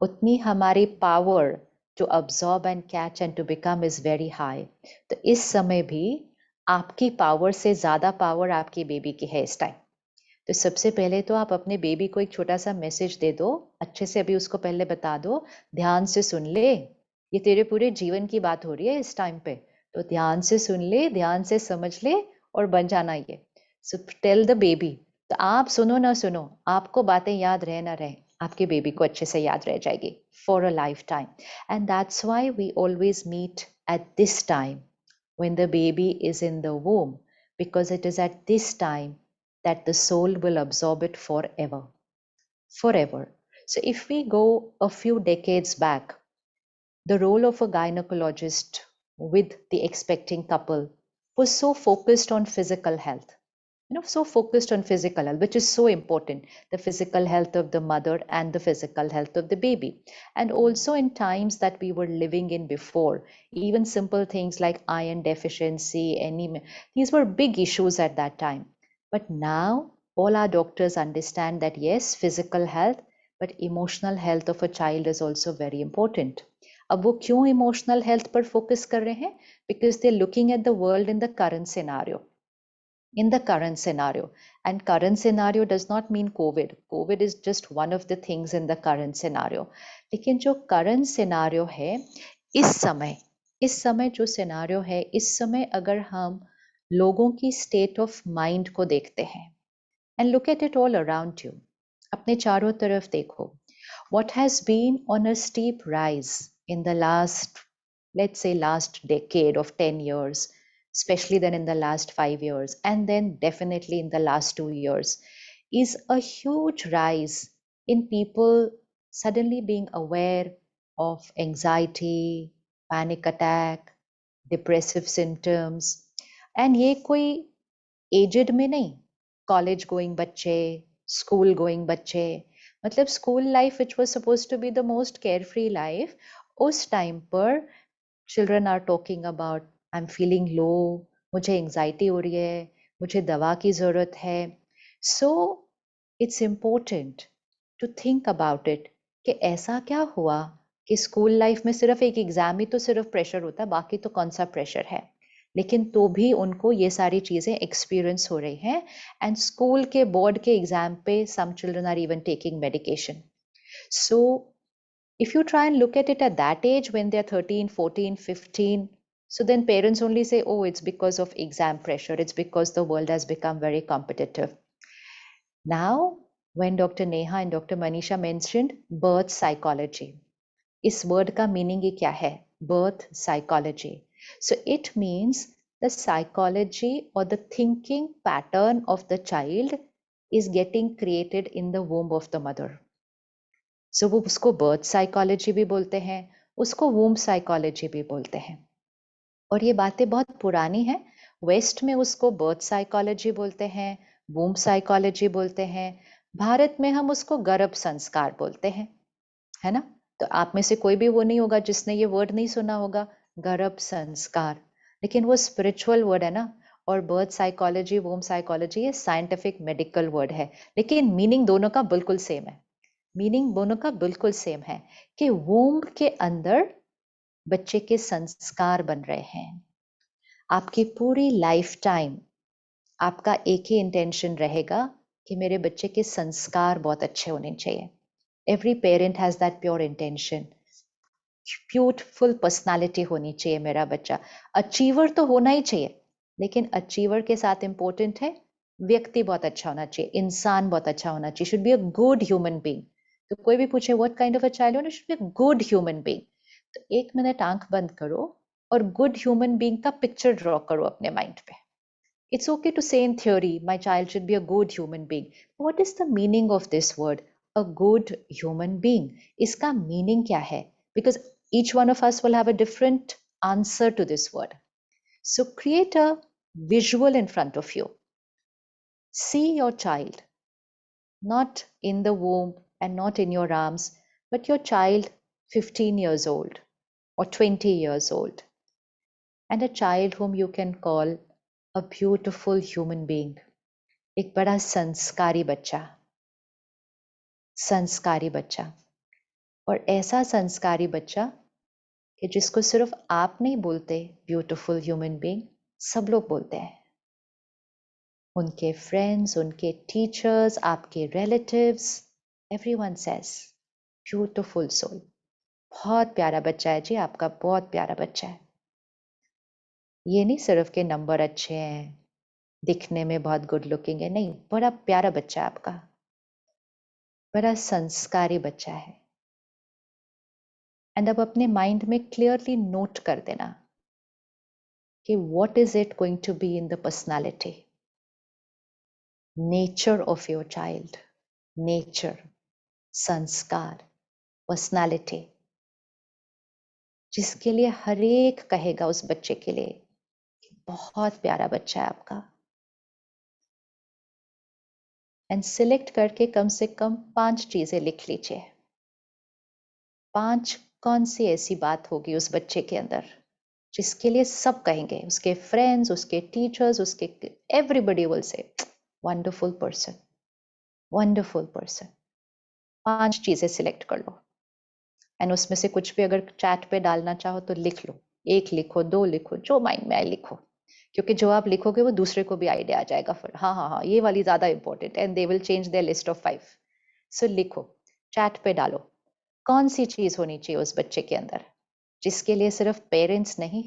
उतनी हमारी power to absorb and catch and to become is very high. तो इस समय भी आपकी पावर से ज्यादा पावर आपकी बेबी की है इस टाइम। तो सबसे पहले तो आप अपने बेबी को एक छोटा सा मैसेज दे दो, अच्छे से अभी उसको पहले बता दो, ध्यान से सुन ले, ये तेरे पूरे जीवन की बात हो रही है इस टाइम पे, तो ध्यान से सुन ले, ध्यान से समझ ले और बन जाना ये। So tell the baby. तो आप सुनो ना सुनो, आपको बातें याद रहे ना रहे, आपके बेबी को अच्छे से याद रह जाएगी for a lifetime. And that's why we always meet at this time when the baby is in the womb, because it is at this time that the soul will absorb it forever. Forever. So, if we go a few decades back, the role of a gynecologist with the expecting couple was so focused on physical health. So focused on physical health, which is so important, the physical health of the mother and the physical health of the baby. And also in times that we were living in before, even simple things like iron deficiency, anemia, these were big issues at that time. But now all our doctors understand that yes, physical health, but emotional health of a child is also very important. अब वो क्यों emotional health पर focus कर रहे हैं? Because they're looking at the world in the current scenario. In the current scenario. And current scenario does not mean COVID. COVID is just one of the things in the current scenario. लेकिन जो current scenario है, इस समय जो scenario है, इस समय अगर हम लोगों की state of mind को देखते हैं, and look at it all around you, अपने चारों तरफ देखो, what has been on a steep rise in the last, let's say last decade of 10 years, especially then in the last 5 years, and then definitely in the last 2 years, is a huge rise in people suddenly being aware of anxiety, panic attack, depressive symptoms. And ये कोई aged में नहीं, college going बच्चे, school going बच्चे, मतलब school life which was suppose to be the most carefree life, उस time पर children are talking about I am feeling low, मुझे एंग्जाइटी हो रही है, मुझे दवा की ज़रूरत है। So it's important to think about it कि ऐसा क्या हुआ कि स्कूल लाइफ में सिर्फ एक एग्ज़ाम ही तो सिर्फ प्रेशर होता है, बाकी तो कौन सा प्रेशर है, लेकिन तो भी उनको ये सारी चीज़ें एक्सपीरियंस हो रही हैं। एंड स्कूल के बोर्ड के एग्ज़ाम पे some children are even taking medication. So if you try and look at it at that age when they're 13, 14, 15, so then parents only say, oh, it's because of exam pressure, it's because the world has become very competitive. Now, when Dr. Neha and Dr. Manisha mentioned birth psychology, इस word का meaning ही क्या है? Birth psychology. So it means the psychology और the thinking pattern of the child is getting created in the womb of the mother. So वो उसको birth psychology भी बोलते हैं, उसको वूम्ब साइकोलॉजी भी बोलते हैं. और ये बातें बहुत पुरानी हैं. वेस्ट में उसको बर्थ साइकोलॉजी बोलते हैं, वूम्ब साइकोलॉजी बोलते हैं. भारत में हम उसको गर्भ संस्कार बोलते हैं, है ना? तो आप में से कोई भी वो नहीं होगा जिसने ये वर्ड नहीं सुना होगा, गर्भ संस्कार. लेकिन वो स्पिरिचुअल वर्ड है ना. और बर्थ साइकोलॉजी, वोम साइकोलॉजी, ये साइंटिफिक मेडिकल वर्ड है, लेकिन मीनिंग दोनों का बिल्कुल सेम है. मीनिंग दोनों का बिल्कुल सेम है कि वोम के अंदर बच्चे के संस्कार बन रहे हैं. आपकी पूरी लाइफ टाइम आपका एक ही इंटेंशन रहेगा कि मेरे बच्चे के संस्कार बहुत अच्छे होने चाहिए. Every parent has that pure intention. Beautiful personality होनी चाहिए मेरा बच्चा. अचीवर तो होना ही चाहिए, लेकिन अचीवर के साथ इंपॉर्टेंट है व्यक्ति बहुत अच्छा होना चाहिए, इंसान बहुत अच्छा होना चाहिए. Should be a good human being. तो कोई भी पूछे what kind of a child you, should be a good human being. तो एक मिनट आंख बंद करो और गुड ह्यूमन बीइंग का पिक्चर ड्रॉ करो अपने माइंड पे. It's okay to say in theory, my child should be a good human being. What is the meaning of this word, a good human being? इसका meaning क्या है? Because each one of us will have a different answer to this word. So create a visual in front of you. See your child, not in the womb and not in your arms, but your child 15 years old or 20 years old, and a child whom you can call a beautiful human being. एक बड़ा संस्कारी बच्चा, संस्कारी बच्चा. और ऐसा संस्कारी बच्चा कि जिसको सिर्फ आप नहीं बोलते ब्यूटीफुल ह्यूमन बीइंग, सब लोग बोलते हैं। उनके फ्रेंड्स, उनके टीचर्स, आपके relatives, everyone says beautiful soul. बहुत प्यारा बच्चा है जी आपका, बहुत प्यारा बच्चा है। ये नहीं सिर्फ के नंबर अच्छे हैं, दिखने में बहुत गुड लुकिंग है, नहीं, बड़ा प्यारा बच्चा है आपका, बड़ा संस्कारी बच्चा है। एंड अब अपने माइंड में क्लियरली नोट कर देना कि what is it going to be in the personality, nature of your child, nature, संस्कार, पर्सनालिटी, जिसके लिए हर एक कहेगा उस बच्चे के लिए बहुत प्यारा बच्चा है आपका। एंड सिलेक्ट करके कम से कम 5 चीजें लिख लीजिए। 5 कौन सी ऐसी बात होगी उस बच्चे के अंदर जिसके लिए सब कहेंगे, उसके फ्रेंड्स, उसके टीचर्स, उसके everybody will say wonderful person, wonderful person. 5 चीजें सिलेक्ट कर लो एंड उसमें से कुछ भी अगर चैट पे डालना चाहो तो लिख लो, 1 लिखो, 2 लिखो, जो माइंड में आए लिखो, क्योंकि जो आप लिखोगे वो दूसरे को भी आइडिया आ जाएगा फिर, हाँ हाँ हाँ ये वाली ज्यादा इंपॉर्टेंट है, and they will change their list of 5। सो लिखो, चैट पे डालो, कौन सी चीज होनी चाहिए उस बच्चे के अंदर जिसके लिए सिर्फ पेरेंट्स नहीं,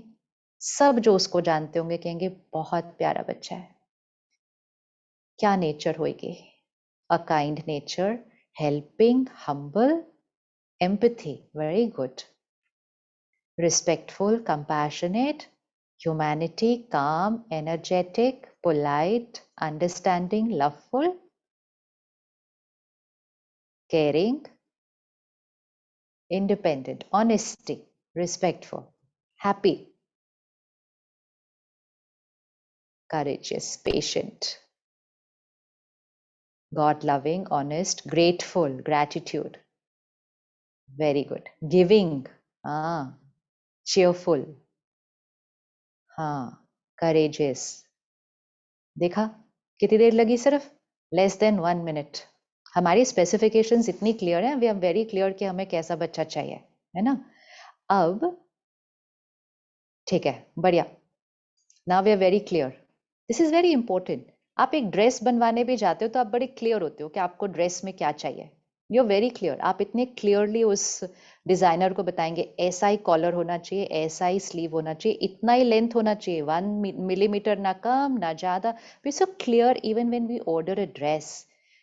सब जो उसको जानते होंगे कहेंगे बहुत प्यारा बच्चा है। क्या नेचर होगी? A kind nature, helping, humble, empathy, very good, respectful, compassionate, humanity, calm, energetic, polite, understanding, loveful, caring, independent, honesty, respectful, happy, courageous, patient, God loving, honest, grateful, gratitude, very good, giving, ah, cheerful, हाँ, courageous, देखा कितनी देर लगी? सिर्फ less than 1 minute. हमारी specifications इतनी clear है, we are very clear कि हमें कैसा बच्चा चाहिए, है ना? अब ठीक है, बढ़िया, now we are very clear, this is very important. आप एक ड्रेस बनवाने भी जाते हो तो आप बड़े क्लियर होते हो कि आपको ड्रेस में क्या चाहिए, यू आर वेरी क्लियर, आप इतने क्लियरली उस डिजाइनर को बताएंगे ऐसा ही कॉलर होना चाहिए, ऐसा ही स्लीव होना चाहिए, इतना ही लेंथ होना चाहिए, 1 मिलीमीटर ना कम ना ज्यादा। We so clear even when we order a dress,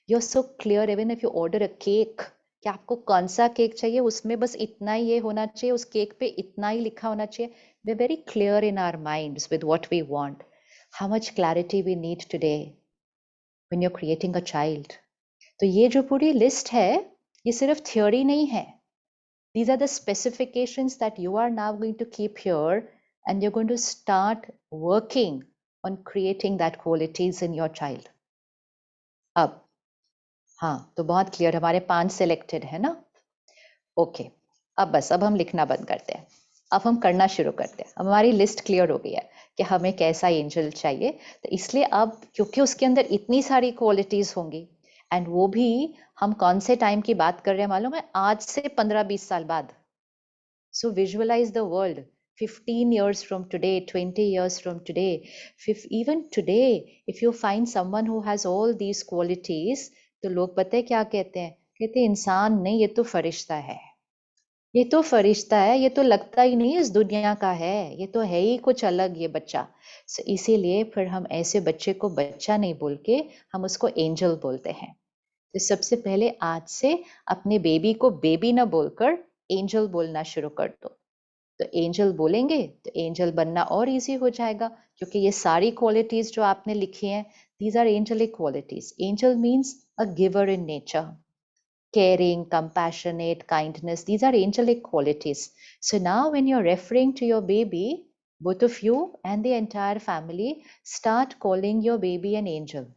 you are so clear even if you order a cake कि आपको कौन सा केक चाहिए, उसमें बस इतना ही ये होना चाहिए, उस केक पे इतना ही लिखा होना चाहिए। We are very clear in our minds with what we want. How much clarity we need today when you are creating a child. तो ये जो पूरी लिस्ट है ये सिर्फ थ्योरी नहीं है, these are the specifications that you are now going to keep here and you're going to start working on creating that qualities in your child। अब हाँ, तो बहुत क्लियर, हमारे 5 सिलेक्टेड है ना, ओके। अब बस अब हम लिखना बंद करते हैं, अब हम करना शुरू करते हैं। अब हमारी लिस्ट क्लियर हो गई है कि हमें कैसा एंजल चाहिए, तो इसलिए अब क्योंकि उसके अंदर इतनी सारी क्वालिटीज होंगी, एंड वो भी हम कौन से टाइम की बात कर रहे हैं मालूम है? आज से 15-20 साल बाद। So visualise the world 15 years from today, 20 years from today, even today if you find someone who has all these qualities, तो लोग पता है क्या कहते हैं? कहते हैं इंसान नहीं, ये तो फरिश्ता है, ये तो फरिश्ता है, ये तो लगता ही नहीं इस दुनिया का है, ये तो है ही कुछ अलग ये बच्चा। इसीलिए फिर हम ऐसे बच्चे को बच्चा नहीं बोल के हम उसको एंजल बोलते हैं। तो सबसे पहले आज से अपने बेबी को बेबी ना बोलकर एंजल बोलना शुरू कर दो। तो एंजल बोलेंगे तो एंजल बनना और इजी हो जाएगा, क्योंकि ये सारी क्वालिटीज जो आपने लिखी हैं, these are angelic qualities. Angel means a giver in nature, caring, compassionate, kindness, these are angelic qualities. So now when you're referring to your baby, both of you and the entire family start calling your baby an angel.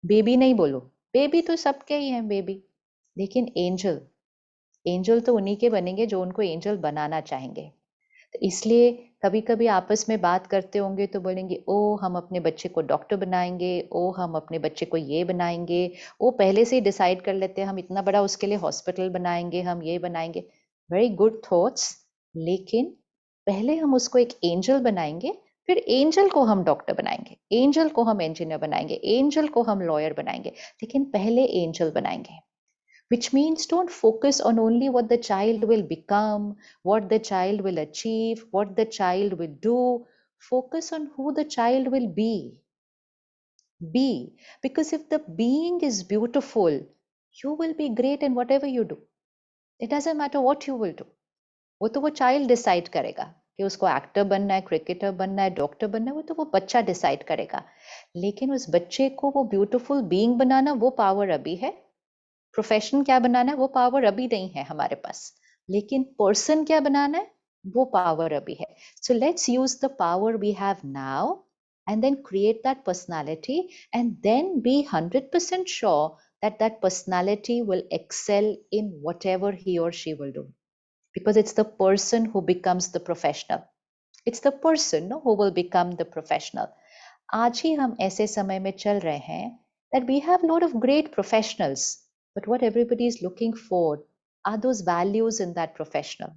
Baby नहीं बोलो, baby तो सबके ही हैं baby, लेकिन angel, angel तो उन्हीं के बनेंगे जो उनको angel बनाना चाहेंगे। तो इसलिए कभी कभी आपस में बात करते होंगे तो बोलेंगे ओ हम अपने बच्चे को डॉक्टर बनाएंगे, ओ हम अपने बच्चे को ये बनाएंगे, वो पहले से ही डिसाइड कर लेते हैं हम इतना बड़ा उसके लिए हॉस्पिटल बनाएंगे, हम ये बनाएंगे। वेरी गुड थॉट्स, लेकिन पहले हम उसको एक एंजल बनाएंगे, फिर एंजल को हम डॉक्टर बनाएंगे, एंजल को हम इंजीनियर बनाएंगे, एंजल को हम लॉयर बनाएंगे, लेकिन पहले एंजल बनाएंगे। Which means don't focus on only what the child will become, what the child will achieve, what the child will do. Focus on who the child will be. Be. Because if the being is beautiful, you will be great in whatever you do. It doesn't matter what you will do. वो तो वो child decide करेगा कि उसको actor बनना है, cricketer बनना है, डॉक्टर बनना है, वो तो वो बच्चा डिसाइड करेगा। लेकिन उस बच्चे को वो ब्यूटीफुल बीइंग बनाना, वो पावर अभी है। प्रोफेशन क्या बनाना है, वो पावर अभी नहीं है हमारे पास, लेकिन पर्सन क्या बनाना है, वो पावर अभी है। So let's use the power we have now and then create that personality, and then be 100% sure that that personality will excel in whatever he or she will do, because it's the person who becomes the professional. It's the person, no, who will become the professional. आज ही हम ऐसे समय में चल रहे हैं that we have a lot of great professionals, but what everybody is looking for are those values in that professional,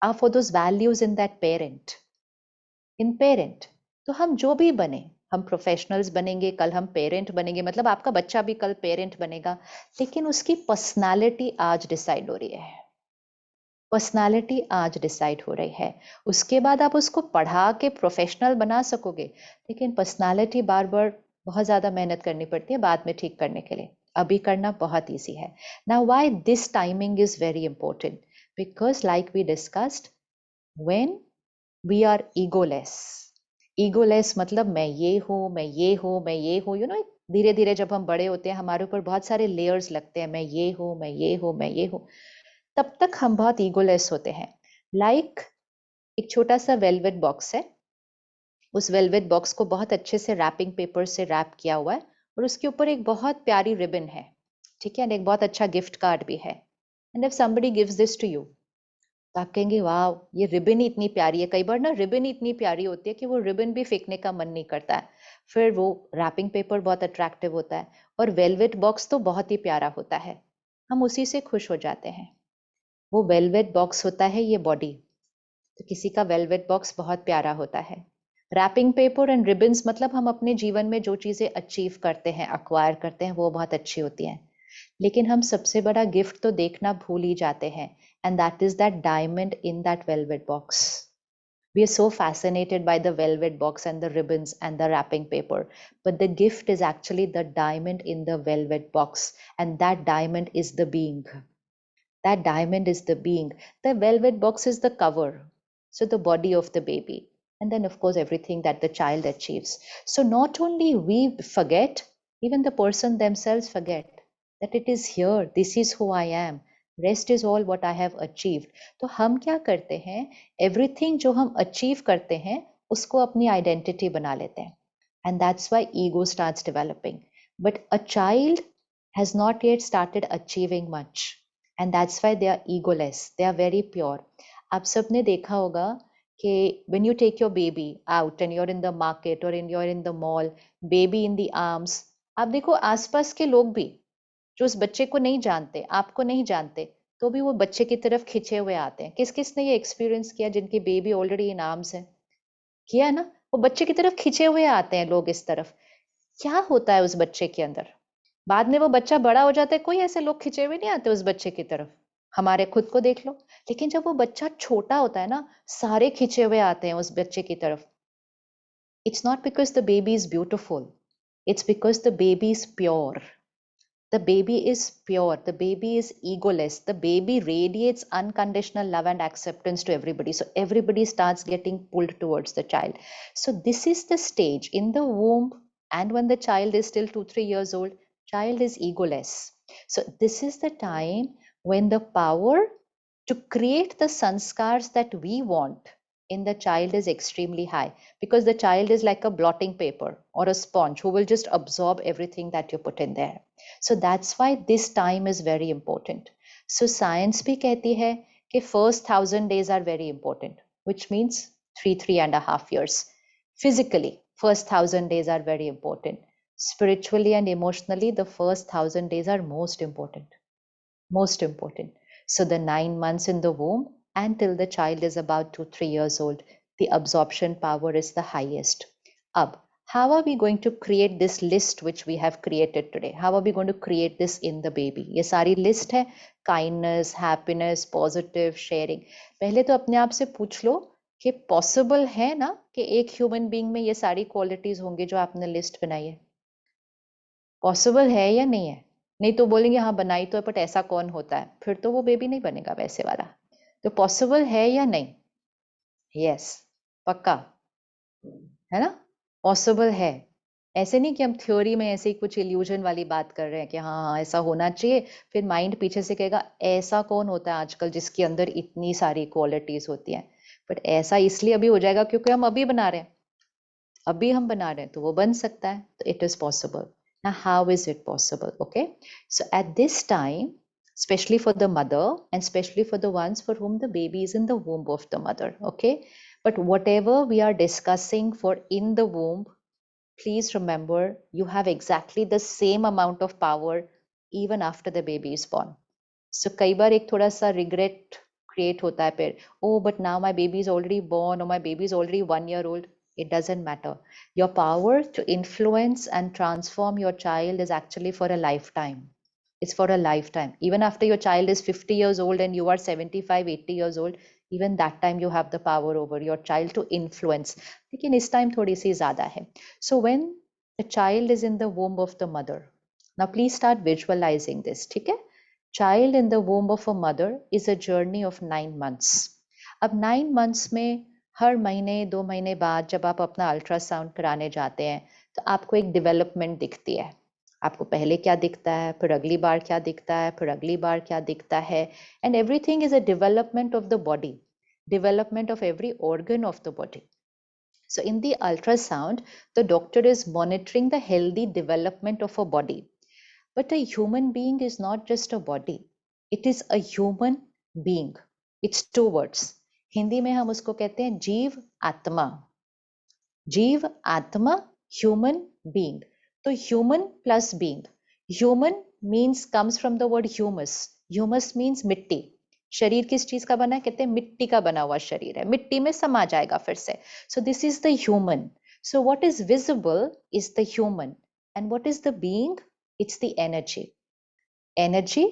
are for those values in that parent, in parent. तो हम जो भी बने, हम प्रोफेशनल्स बनेंगे, कल हम पेरेंट बनेंगे, मतलब आपका बच्चा भी कल पेरेंट बनेगा, लेकिन उसकी पर्सनालिटी आज डिसाइड हो रही है। पर्सनालिटी आज डिसाइड हो रही है। उसके बाद आप उसको पढ़ा के प्रोफेशनल बना सकोगे, लेकिन पर्सनालिटी बार बार बहुत ज़्यादा मेहनत करनी पड़ती है बाद में ठीक करने के लिए, अभी करना बहुत ईजी है। Now why this timing is very important, because like we discussed, when we are egoless, egoless मतलब मैं ये हूँ, मैं ये हूँ, मैं ये हूँ, यू नो, धीरे धीरे जब हम बड़े होते हैं हमारे ऊपर बहुत सारे लेयर्स लगते हैं, मैं ये हूँ, मैं ये हूँ, मैं ये हूँ, तब तक हम बहुत ईगोलेस होते हैं। लाइक एक छोटा सा वेलवेट बॉक्स है, उस वेलवेट बॉक्स को बहुत अच्छे से रैपिंग पेपर से रैप किया हुआ है, और उसके ऊपर एक बहुत प्यारी रिबन है, ठीक है, और एक बहुत अच्छा गिफ्ट कार्ड भी है। And if somebody gives this to you, तो आप कहेंगे वाह ये रिबन ही इतनी प्यारी है। कई बार ना रिबन ही इतनी प्यारी होती है कि वो रिबन भी फेंकने का मन नहीं करता है। फिर वो रैपिंग पेपर बहुत अट्रैक्टिव होता है, और वेलवेट बॉक्स तो बहुत ही प्यारा होता है, हम उसी से खुश हो जाते हैं। वो वेलवेट बॉक्स होता है ये बॉडी, तो किसी का वेलवेट बॉक्स बहुत प्यारा होता है। रैपिंग पेपर एंड रिबन्स मतलब हम अपने जीवन में जो चीज़ें अचीव करते हैं, अक्वायर करते हैं, वो बहुत अच्छी होती हैं, लेकिन हम सबसे बड़ा गिफ्ट तो देखना भूल ही जाते हैं, and that is that diamond in that velvet box. We are so fascinated by the velvet box and the ribbons and the wrapping paper, but the gift is actually the diamond in the velvet box, and that diamond is the being. That diamond is the being. The velvet box is the cover, so the body of the baby, and then of course everything that the child achieves. So not only we forget, even the person themselves forget that it is here, this is who I am, rest is all what I have achieved. तो हम क्या करते हैं, everything जो हम achieve करते हैं उसको अपनी identity बना लेते हैं, and that's why ego starts developing. But a child has not yet started achieving much, and that's why they are egoless, they are very pure. आप सबने देखा होगा कि when you take your baby out and you're in the market or you're in the mall, baby in the arms, आप देखो आसपास के लोग भी जो उस बच्चे को नहीं जानते, आपको नहीं जानते, तो भी वो बच्चे की तरफ खिंचे हुए आते हैं। किस किस ने ये एक्सपीरियंस किया जिनकी बेबी ऑलरेडी इन आर्म्स है? किया है ना? वो बच्चे की तरफ खिंचे हुए आते हैं लोग इस तरफ। क्या होता है उस बच्चे के अंदर? बाद में वो बच्चा बड़ा हो जाता है, कोई ऐसे लोग खिंचे हुए नहीं आते उस बच्चे की तरफ। हमारे खुद को देख लो। लेकिन जब वो बच्चा छोटा होता है ना, सारे खिंचे हुए आते हैं उस बच्चे की तरफ। It's not because the baby is beautiful, it's because the baby is pure. The baby is pure, the baby is egoless, the baby radiates unconditional love and acceptance to everybody, so everybody starts getting pulled towards the child. So this is the stage in the womb, and when the child is still 2-3 years old, child is egoless. So this is the time when the power to create the sanskars that we want in the child is extremely high, because the child is like a blotting paper or a sponge who will just absorb everything that you put in there. So that's why this time is very important. So science भी कहती है कि first 1000 days are very important, which means 3.5 years. Physically, first 1,000 days are very important. Spiritually and emotionally, the first 1,000 days are most important. Most important. So the 9 months in the womb until the child is about 2-3 years old, the absorption power is the highest. Ab, how are we going to create this list which we have created today? How are we going to create this in the baby? ये सारी list है, kindness, happiness, positive, sharing. पहले तो अपने आप से पूछ लो कि possible है ना कि एक human being में ये सारी qualities होंगे जो आपने list बनाई है? Possible है या नहीं है? नहीं तो बोलेंगे हाँ बनाई तो है बट ऐसा कौन होता है, फिर तो वो बेबी नहीं बनेगा वैसे वाला. तो पॉसिबल है या नहीं? यस, पक्का है ना, पॉसिबल है. ऐसे नहीं कि हम थ्योरी में ऐसे ही कुछ इल्यूजन वाली बात कर रहे हैं कि हाँ हाँ ऐसा होना चाहिए, फिर माइंड पीछे से कहेगा ऐसा कौन होता है आजकल जिसके अंदर इतनी सारी क्वालिटीज होती हैं. बट ऐसा इसलिए अभी हो जाएगा क्योंकि हम अभी बना रहे हैं, अभी हम बना रहे हैं तो वो बन सकता है. तो it is possible. Now, how is it possible? Okay, so at this time, especially for the mother and especially for the ones for whom the baby is in the womb of the mother, okay, but whatever we are discussing for in the womb, please remember you have exactly the same amount of power even after the baby is born. So कई बार एक थोड़ा सा regret create होता है फिर, oh but now my baby is already born or my baby is already 1 year old. It doesn't matter. Your power to influence and transform your child is actually for a lifetime. It's for a lifetime. Even after your child is 50 years old and you are 75, 80 years old, even that time you have the power over your child to influence. लेकिन इस time थोड़ी सी ज़्यादा है. So when the child is in the womb of the mother, now please start visualizing this, ठीक है? Child in the womb of a mother is a journey of 9 months. अब 9 months में हर महीने 2 महीने बाद जब आप अपना अल्ट्रासाउंड कराने जाते हैं तो आपको एक डेवलपमेंट दिखती है. आपको पहले क्या दिखता है, फिर अगली बार क्या दिखता है, फिर अगली बार क्या दिखता है. And everything is a development of the body, development of every organ of the body. So in the ultrasound, the doctor is monitoring the healthy development of a body. But a human being is not just a body. It is a human being. It's two words. Hindi में हम उसको कहते हैं जीव आत्मा. जीव आत्मा, human being. तो human plus being. Human means comes from the word humus. Humus means मिट्टी. शरीर किस चीज का बना है? कहते हैं मिट्टी का बना हुआ शरीर है, मिट्टी में समा जाएगा फिर से. So this is the human. So what is visible is the human. And what is the being? It's the energy. Energy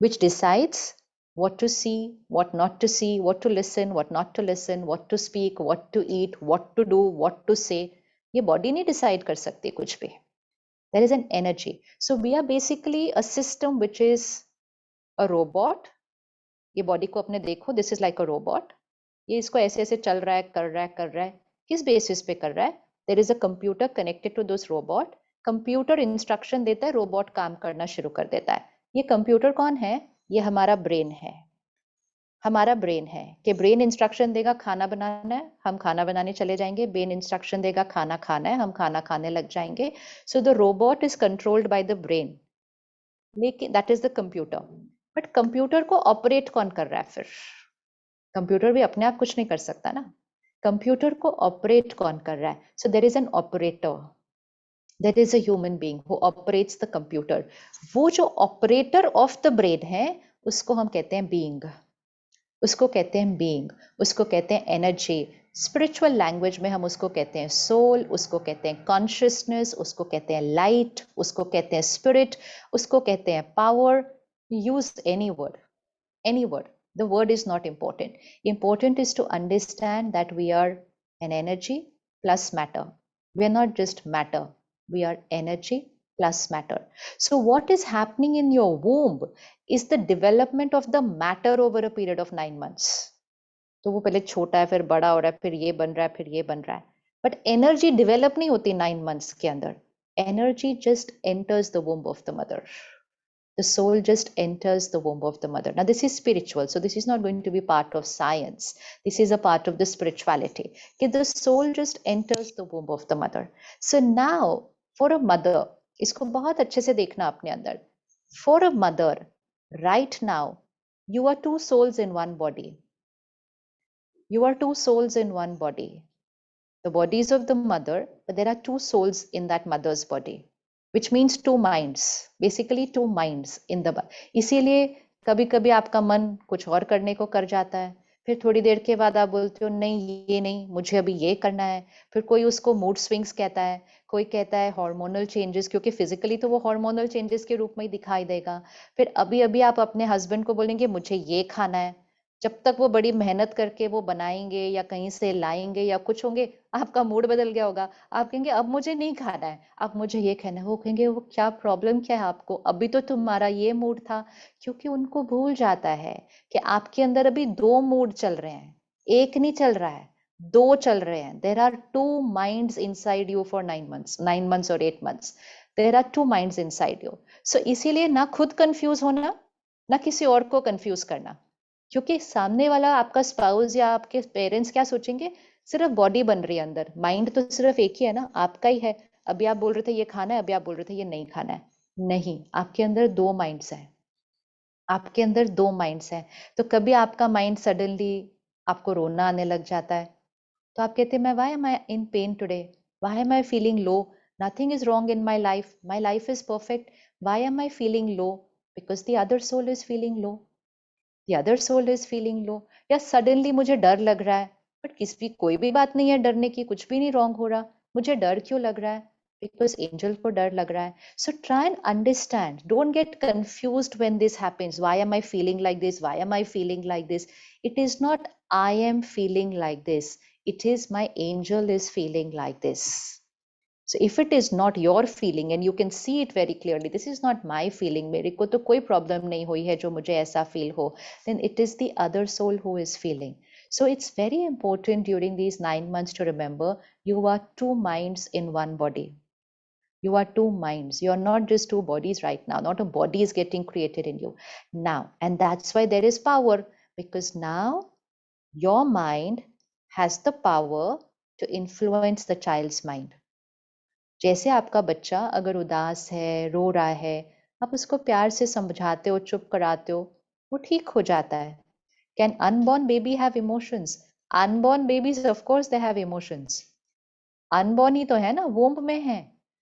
which decides what to see, what not to see, what to listen, what not to listen, what to speak, what to eat, what to do, what to say. ये body नहीं decide कर सकती कुछ भी. There is an energy. So we are basically a system which is a robot. ये body को अपने देखो, this is like a robot. ये इसको ऐसे ऐसे चल रहा है, कर रहा है, कर रहा है. किस basis पे कर रहा है? There is a computer connected to this robot. Computer instruction देता है, robot काम करना शुरू कर देता है. ये computer कौन है? ये हमारा ब्रेन है. हमारा ब्रेन है कि ब्रेन इंस्ट्रक्शन देगा खाना बनाना है, हम खाना बनाने चले जाएंगे. ब्रेन इंस्ट्रक्शन देगा खाना खाना है, हम खाना खाने लग जाएंगे. So the robot is controlled by the brain, लेकिन that is the computer. But computer को ऑपरेट कौन कर रहा है फिर? कंप्यूटर भी अपने आप कुछ नहीं कर सकता ना. कंप्यूटर को ऑपरेट कौन कर रहा है? So there is an operator. That is a human being who operates the computer. वो जो ऑपरेटर ऑफ द ब्रेन है उसको हम कहते हैं बीइंग. उसको कहते हैं बीइंग, उसको कहते हैं एनर्जी. स्पिरिचुअल लैंग्वेज में हम उसको कहते हैं सोल, उसको कहते हैं कॉन्शियसनेस, उसको कहते हैं लाइट, उसको कहते हैं स्पिरिट, उसको कहते हैं power. Use any word, any word. The word is not important. Important is to understand that we are an energy plus matter. We are not just matter. We are energy plus matter. So what is happening in your womb is the development of the matter over a period of 9 months. तो वो पहले छोटा है, फिर बड़ा हो रहा है, फिर ये बन रहा है, फिर ये बन रहा है. बट एनर्जी डेवलप नहीं होती 9 months के अंदर. Energy just enters the womb of the mother. The soul just enters the womb of the mother. Now, this is spiritual, so this is not going to be part of science. This is a part of the spirituality. Okay, the soul just enters the womb of the mother. So now, for a mother, इसको बहुत अच्छे से देखना अपने अंदर. For a mother, right now, you are two souls in one body. You are two souls in one body. The body is of the mother, but there are two souls in that mother's body, which means two minds, basically two minds in the इसीलिए कभी कभी आपका मन कुछ और करने को कर जाता है, फिर थोड़ी देर के बाद आप बोलते हो नहीं ये नहीं, मुझे अभी ये करना है, फिर कोई उसको मूड स्विंग्स कहता है, कोई कहता है हार्मोनल चेंजेस, क्योंकि फिजिकली तो वो हार्मोनल चेंजेस के रूप में ही दिखाई देगा। फिर अभी अभी आप अपने हस्बैंड को बोलेंगे मुझे ये खाना है, जब तक वो बड़ी मेहनत करके वो बनाएंगे या कहीं से लाएंगे या कुछ होंगे, आपका मूड बदल गया होगा, आप कहेंगे अब मुझे नहीं खाना है, अब मुझे ये खाना है। वो कहेंगे वो क्या प्रॉब्लम क्या है आपको, अभी तो तुम्हारा ये मूड था। क्योंकि उनको भूल जाता है कि आपके अंदर अभी दो मूड चल रहे हैं, एक नहीं चल रहा है, दो चल रहे हैं। There are two minds inside you for 9 months, 9 months और 8 months, there are two minds inside you. So इसीलिए ना खुद कंफ्यूज होना, ना किसी और को कंफ्यूज करना, क्योंकि सामने वाला आपका स्पाउस या आपके पेरेंट्स क्या सोचेंगे, सिर्फ बॉडी बन रही है, अंदर माइंड तो सिर्फ एक ही है ना, आपका ही है। अभी आप बोल रहे थे ये खाना है, अभी आप बोल रहे थे ये नहीं खाना है। नहीं, आपके अंदर दो माइंड्स हैं, आपके अंदर दो माइंड्स हैं। तो कभी आपका माइंड सडनली आपको रोना आने लग जाता है, तो आप कहते हैं मैं why am I in pain today, why am I feeling low, nothing is wrong in my life is perfect, why am I feeling low, because the other soul is feeling low, the other soul is feeling low। या suddenly मुझे डर लग रहा है, but किसी कोई भी बात नहीं है डरने की, कुछ भी नहीं रॉन्ग हो रहा, मुझे डर क्यों लग रहा है, बिकॉज एंजल को डर लग रहा है। So try and understand, don't get confused when this happens, why am I feeling like this, why am I feeling like this. It is not I am feeling like this, it is my angel is feeling like this। So if it is not your feeling and you can see it very clearly, this is not my feeling, मेरे को तो कोई problem नहीं हुई है जो मुझे ऐसा feel हो, then it is the other soul who is feeling। So it's very important during these 9 months to remember you are two minds in one body. You are two minds. You are not just two bodies right now. Not a body is getting created in you now. And that's why there is power, because now your mind has the power to influence the child's mind। जैसे आपका बच्चा अगर उदास है, रो रहा है, आप उसको प्यार से समझाते हो, चुप कराते हो, वो ठीक हो जाता है। Can unborn baby have emotions? Unborn babies of course they have emotions. Unborn ही तो है ना, वोम्ब में है,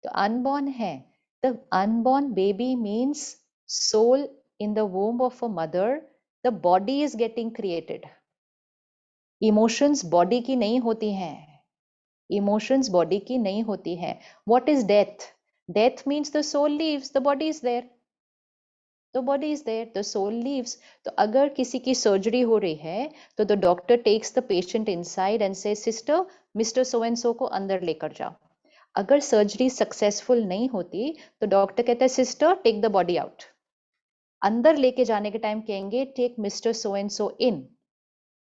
तो अनबॉर्न है। The unborn baby means soul in the womb of a mother, the body is getting created. Emotions body की नहीं होती हैं, इमोशंस बॉडी की नहीं होती है। What is death? Death means the soul leaves, the body is there, the body is there, the soul leaves. तो अगर किसी की सर्जरी हो रही है तो the doctor takes the patient inside and say sister mister so and so को अंदर लेकर जाओ। अगर सर्जरी सक्सेसफुल नहीं होती तो डॉक्टर कहता है sister take the body out. अंदर लेके जाने के टाइम कहेंगे take mister so and so in.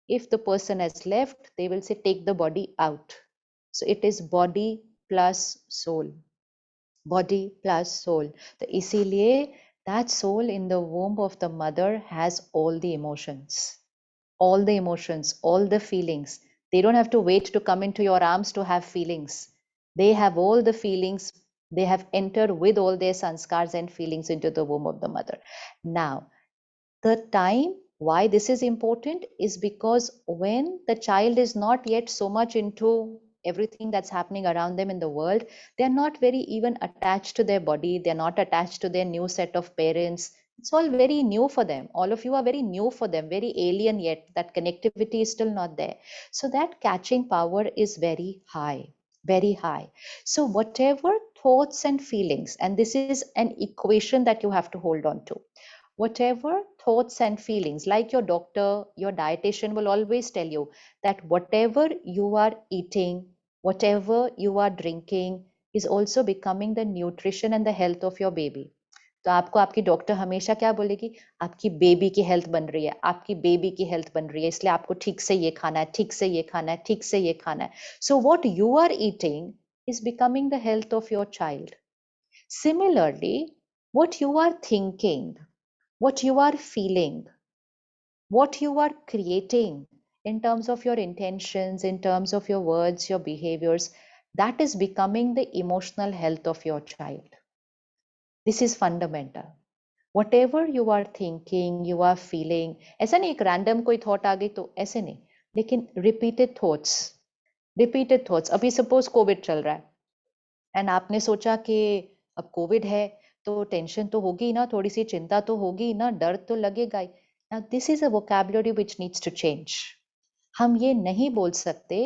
If the person has left, they will say take the body out। So it is body plus soul, body plus soul। तो इसीलिए that soul in the womb of the mother has all the emotions, all the emotions, all the feelings। They don't have to wait to come into your arms to have feelings, they have all the feelings, they have entered with all their sanskars and feelings into the womb of the mother। Now the time why this is important is because when the child is not yet so much into everything that's happening around them in the world, they are not very even attached to their body, they're not attached to their new set of parents, it's all very new for them, all of you are very new for them, very alien, yet that connectivity is still not there, so that catching power is very high, very high। So whatever thoughts and feelings, and this is an equation that you have to hold on to, whatever thoughts and feelings, like your doctor, your dietitian will always tell you that whatever you are eating, whatever you are drinking is also becoming the nutrition and the health of your baby। तो आपको आपकी doctor हमेशा क्या बोलेगी, आपकी baby की health बन रही है, आपकी बेबी की हेल्थ बन रही है, इसलिए आपको ठीक से ये खाना है, ठीक से ये खाना है, ठीक से ये खाना है। So what you are eating is becoming the health of your child। Similarly, what you are thinking, what you are feeling, what you are creating in terms of your intentions, in terms of your words, your behaviors, that is becoming the emotional health of your child। This is fundamental। Whatever you are thinking, you are feeling, ऐसा नहीं एक random कोई thought आ गई तो ऐसे नहीं, लेकिन repeated thoughts, अभी सपोज कोविड चल रहा है एंड आपने सोचा कि अब कोविड है तो टेंशन तो होगी ना, थोड़ी सी चिंता तो होगी ना, डर तो लगेगा ही। Now this is a vocabulary which needs to change. हम ये नहीं बोल सकते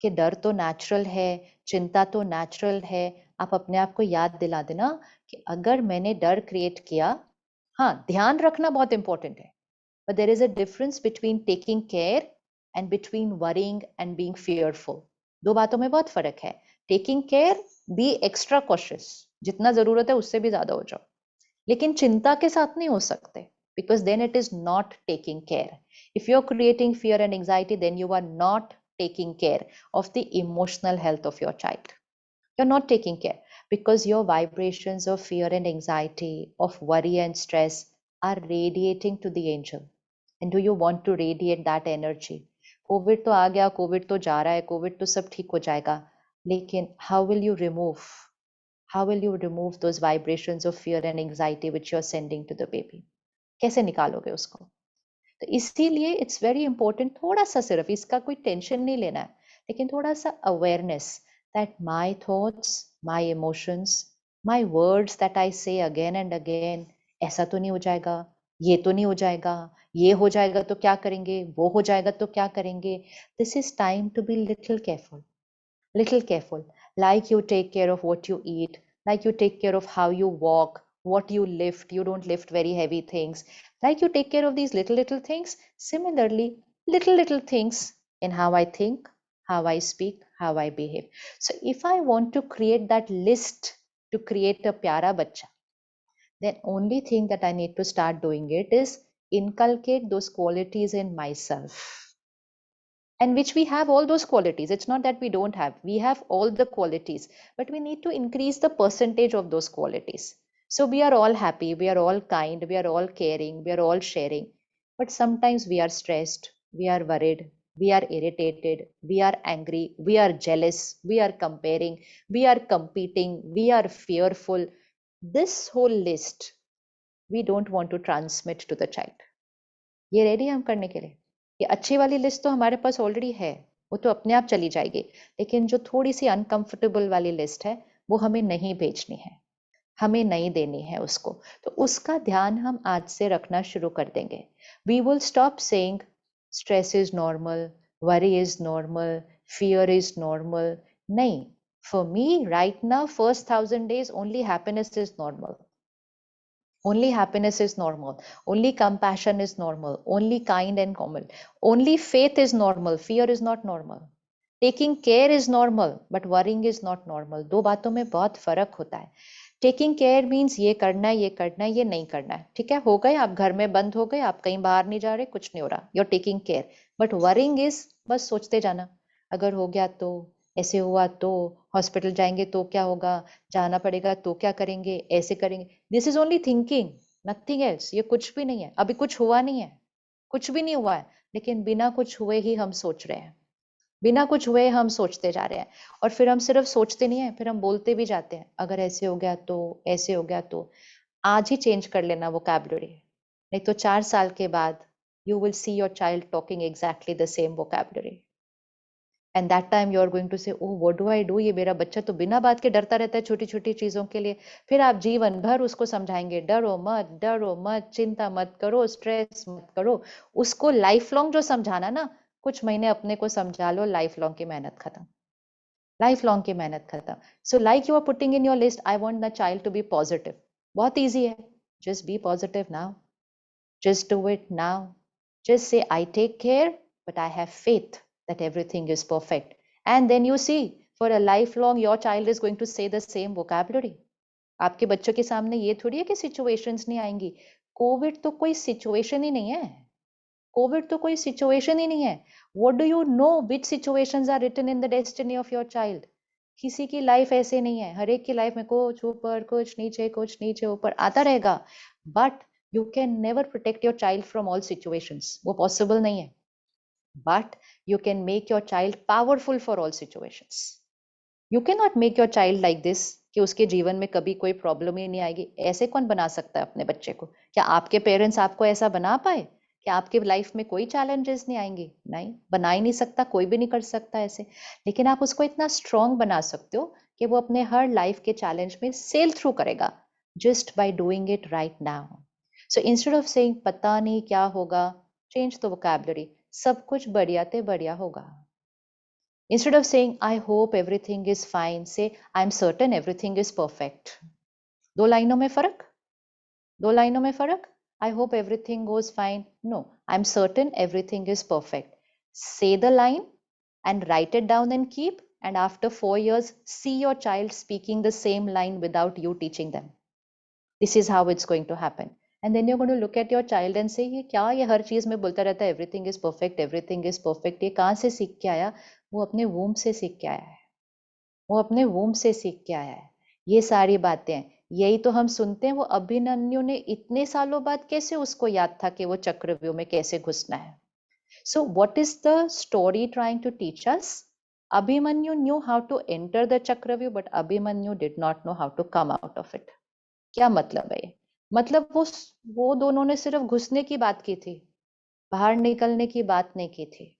कि डर तो नेचुरल है, चिंता तो नेचुरल है। आप अपने आप को याद दिला देना कि अगर मैंने डर क्रिएट किया, हाँ ध्यान रखना बहुत इंपॉर्टेंट है, but there is a difference between taking care and between worrying and being fearful. दो बातों में बहुत फर्क है। Taking care, be extra cautious, जितना जरूरत है उससे भी ज्यादा हो जाओ, लेकिन चिंता के साथ नहीं हो सकते, because then it is not taking care. If you're creating fear and anxiety, then you are not taking care of the emotional health of your child. You're not taking care, because your vibrations of fear and anxiety, of worry and stress are radiating to the angel. And do you want to radiate that energy? Covid तो आ गया, Covid तो जा रहा है, Covid तो सब ठीक हो जाएगा, लेकिन how will you remove those vibrations of fear and anxiety which you're sending to the baby? कैसे निकालोगे उसको? तो इसीलिए इट्स वेरी इंपॉर्टेंट, थोड़ा सा, सिर्फ इसका कोई टेंशन नहीं लेना है, लेकिन थोड़ा सा awareness that my thoughts, my emotions, my words that I से अगेन एंड अगेन, ऐसा तो नहीं हो जाएगा, ये तो नहीं हो जाएगा, ये हो जाएगा तो क्या करेंगे, वो हो जाएगा तो क्या करेंगे। This is time to be little careful, like you take care of what you eat, like you take care of how you walk, what you lift. You don't lift very heavy things, like you take care of these little things. Similarly, little things in how I think, how I speak, how I behave. So if I want to create that list to create a pyara bacha, then only thing that I need to start doing it is inculcate those qualities in myself, and which we have all those qualities. It's not that we don't have, we have all the qualities, but we need to increase the percentage of those qualities. So we are all happy, we are all kind, we are all caring, we are all sharing, but sometimes we are stressed, we are worried, we are irritated, we are angry, we are jealous, we are comparing, we are competing, we are fearful. This whole list we don't want to transmit to the child. ये ready हम करने के लिए? ये अच्छी वाली list तो हमारे पास ऑलरेडी है, वो तो अपने आप चली जाएगी, लेकिन जो थोड़ी सी अनकंफर्टेबल वाली लिस्ट है वो हमें नहीं भेजनी है, हमें नहीं देनी है उसको। तो उसका ध्यान हम आज से रखना शुरू कर देंगे। We will stop saying stress is normal, worry is normal, fear is normal. नहीं, for me right now first 1000 days only happiness is normal. Only happiness is normal. Only compassion is normal. Only kind and common. Only faith is normal. Fear is not normal. Taking care is normal, but worrying is not normal. दो बातों में बहुत फर्क होता है। Taking care means ये करना है, ये करना है, ये नहीं करना है, ठीक है, हो गए, आप घर में बंद हो गए, आप कहीं बाहर नहीं जा रहे, कुछ नहीं हो रहा, you're taking care. But worrying is बस सोचते जाना, अगर हो गया तो, ऐसे हुआ तो, हॉस्पिटल जाएंगे तो क्या होगा, जाना पड़ेगा तो क्या करेंगे, ऐसे करेंगे। This is only thinking, nothing else. ये कुछ भी नहीं है, अभी कुछ हुआ नहीं है, कुछ भी नहीं हुआ है, लेकिन बिना कुछ हुए ही हम सोच रहे हैं, बिना कुछ हुए हम सोचते जा रहे हैं। और फिर हम सिर्फ सोचते नहीं है, फिर हम बोलते भी जाते हैं, अगर ऐसे हो गया तो, ऐसे हो गया तो। आज ही चेंज कर लेना वोकैबुलरी, नहीं तो 4 साल के बाद you will see your child talking exactly the same vocabulary, and that time you are going to say, oh what do I do, ये मेरा बच्चा तो बिना बात के डरता रहता है छोटी छोटी चीजों के लिए। फिर आप जीवन भर उसको समझाएंगे, डरो मत, डरो मत, चिंता मत करो, स्ट्रेस मत करो। उसको लाइफ लॉन्ग जो समझाना ना, कुछ महीने अपने को समझा लो, लाइफ लॉन्ग की मेहनत खत्म, लाइफ लॉन्ग की मेहनत खत्म। So like you are putting in your list, I want the child to be positive. बहुत इजी है, just be positive now, just do it now. Just say, I take care, but I have faith that everything is perfect. And then you see, for a lifelong, your child is going to say the same vocabulary. आपके बच्चों के सामने ये थोड़ी है कि situations नहीं आएंगी। कोविड तो कोई सिचुएशन ही नहीं है, कोविड तो कोई सिचुएशन ही नहीं है। What do you know which situations are written in the destiny of your child? किसी की लाइफ ऐसे नहीं है, हर एक की लाइफ में कुछ ऊपर कुछ नीचे, कुछ नीचे ऊपर आता रहेगा। But you can never protect your child from all situations, वो possible नहीं है। but you can make your child powerful for all situations. You cannot make your child like this कि उसके जीवन में कभी कोई प्रॉब्लम ही नहीं आएगी। ऐसे कौन बना सकता है अपने बच्चे को? क्या आपके पेरेंट्स आपको ऐसा बना पाए क्या आपके लाइफ में कोई चैलेंजेस नहीं आएंगे? नहीं, बना ही नहीं सकता, कोई भी नहीं कर सकता ऐसे। लेकिन आप उसको इतना स्ट्रांग बना सकते हो कि वो अपने हर लाइफ के चैलेंज में सेल थ्रू करेगा, just by doing it right now. So instead of saying पता नहीं क्या होगा, चेंज द वोकैबुलरी, सब कुछ बढ़िया ते बढ़िया होगा। Instead of saying, I hope everything is fine, say, I'm certain everything is perfect. दो लाइनों में फर्क? दो लाइनों में फर्क? I hope everything goes fine. No, I'm certain everything is perfect. Say the line and write it down and keep. And after 4 years, see your child speaking the same line without you teaching them. This is how it's going to happen. And then you're going to look at your child and say, ये क्या, ये हर चीज में बोलता रहता है everything is perfect, everything is perfect. ये कहाँ से सीख के आया? वो अपने womb से सीख के आया है। वो अपने womb से सीख के आया है ये सारी बातें। यही तो हम सुनते हैं, वो अभिमन्यु ने इतने सालों बाद कैसे उसको याद था कि वो चक्रव्यूह में कैसे घुसना है। So what is the story trying to teach us? Abhimanyu knew how to enter the Chakravyuh, but Abhimanyu did not know how to come out of it. क्या मतलब है ये? मतलब वो दोनों ने सिर्फ घुसने की बात की थी, बाहर निकलने की बात नहीं की थी।